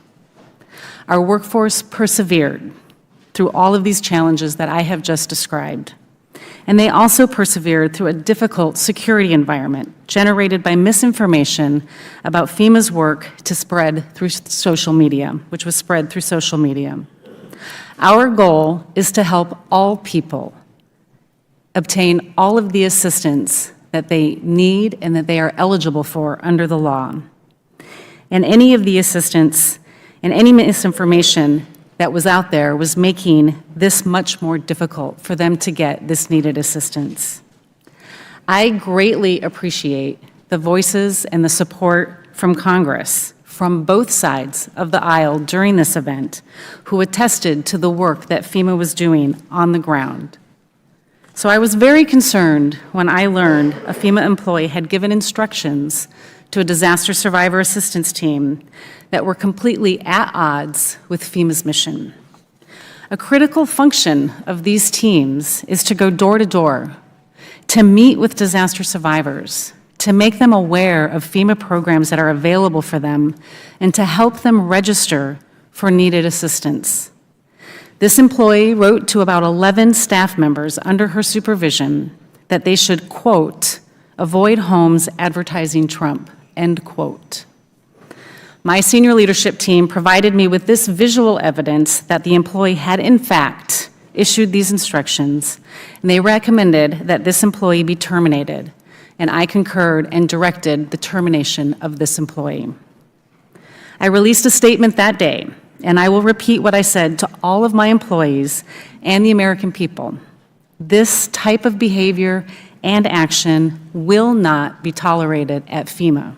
Our workforce persevered through all of these challenges that I have just described. And they also persevered through a difficult security environment generated by misinformation about FEMA's work to spread through social media, which was spread through social media. Our goal is to help all people obtain all of the assistance that they need and that they are eligible for under the law. And any of the assistance and any misinformation that was out there was making this much more difficult for them to get this needed assistance. I greatly appreciate the voices and the support from Congress, from both sides of the aisle during this event, who attested to the work that FEMA was doing on the ground. So I was very concerned when I learned a FEMA employee had given instructions to a disaster survivor assistance team that were completely at odds with FEMA's mission. A critical function of these teams is to go door to door, to meet with disaster survivors, to make them aware of FEMA programs that are available for them, and to help them register for needed assistance. This employee wrote to about 11 staff members under her supervision that they should, quote, avoid homes advertising Trump, end quote. My senior leadership team provided me with this visual evidence that the employee had in fact issued these instructions, and they recommended that this employee be terminated, and I concurred and directed the termination of this employee. I released a statement that day, and I will repeat what I said to all of my employees and the American people. This type of behavior and action will not be tolerated at FEMA,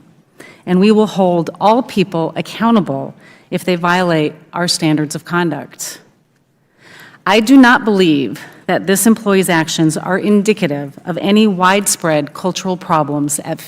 and we will hold all people accountable if they violate our standards of conduct. I do not believe that this employee's actions are indicative of any widespread cultural problems at FEMA.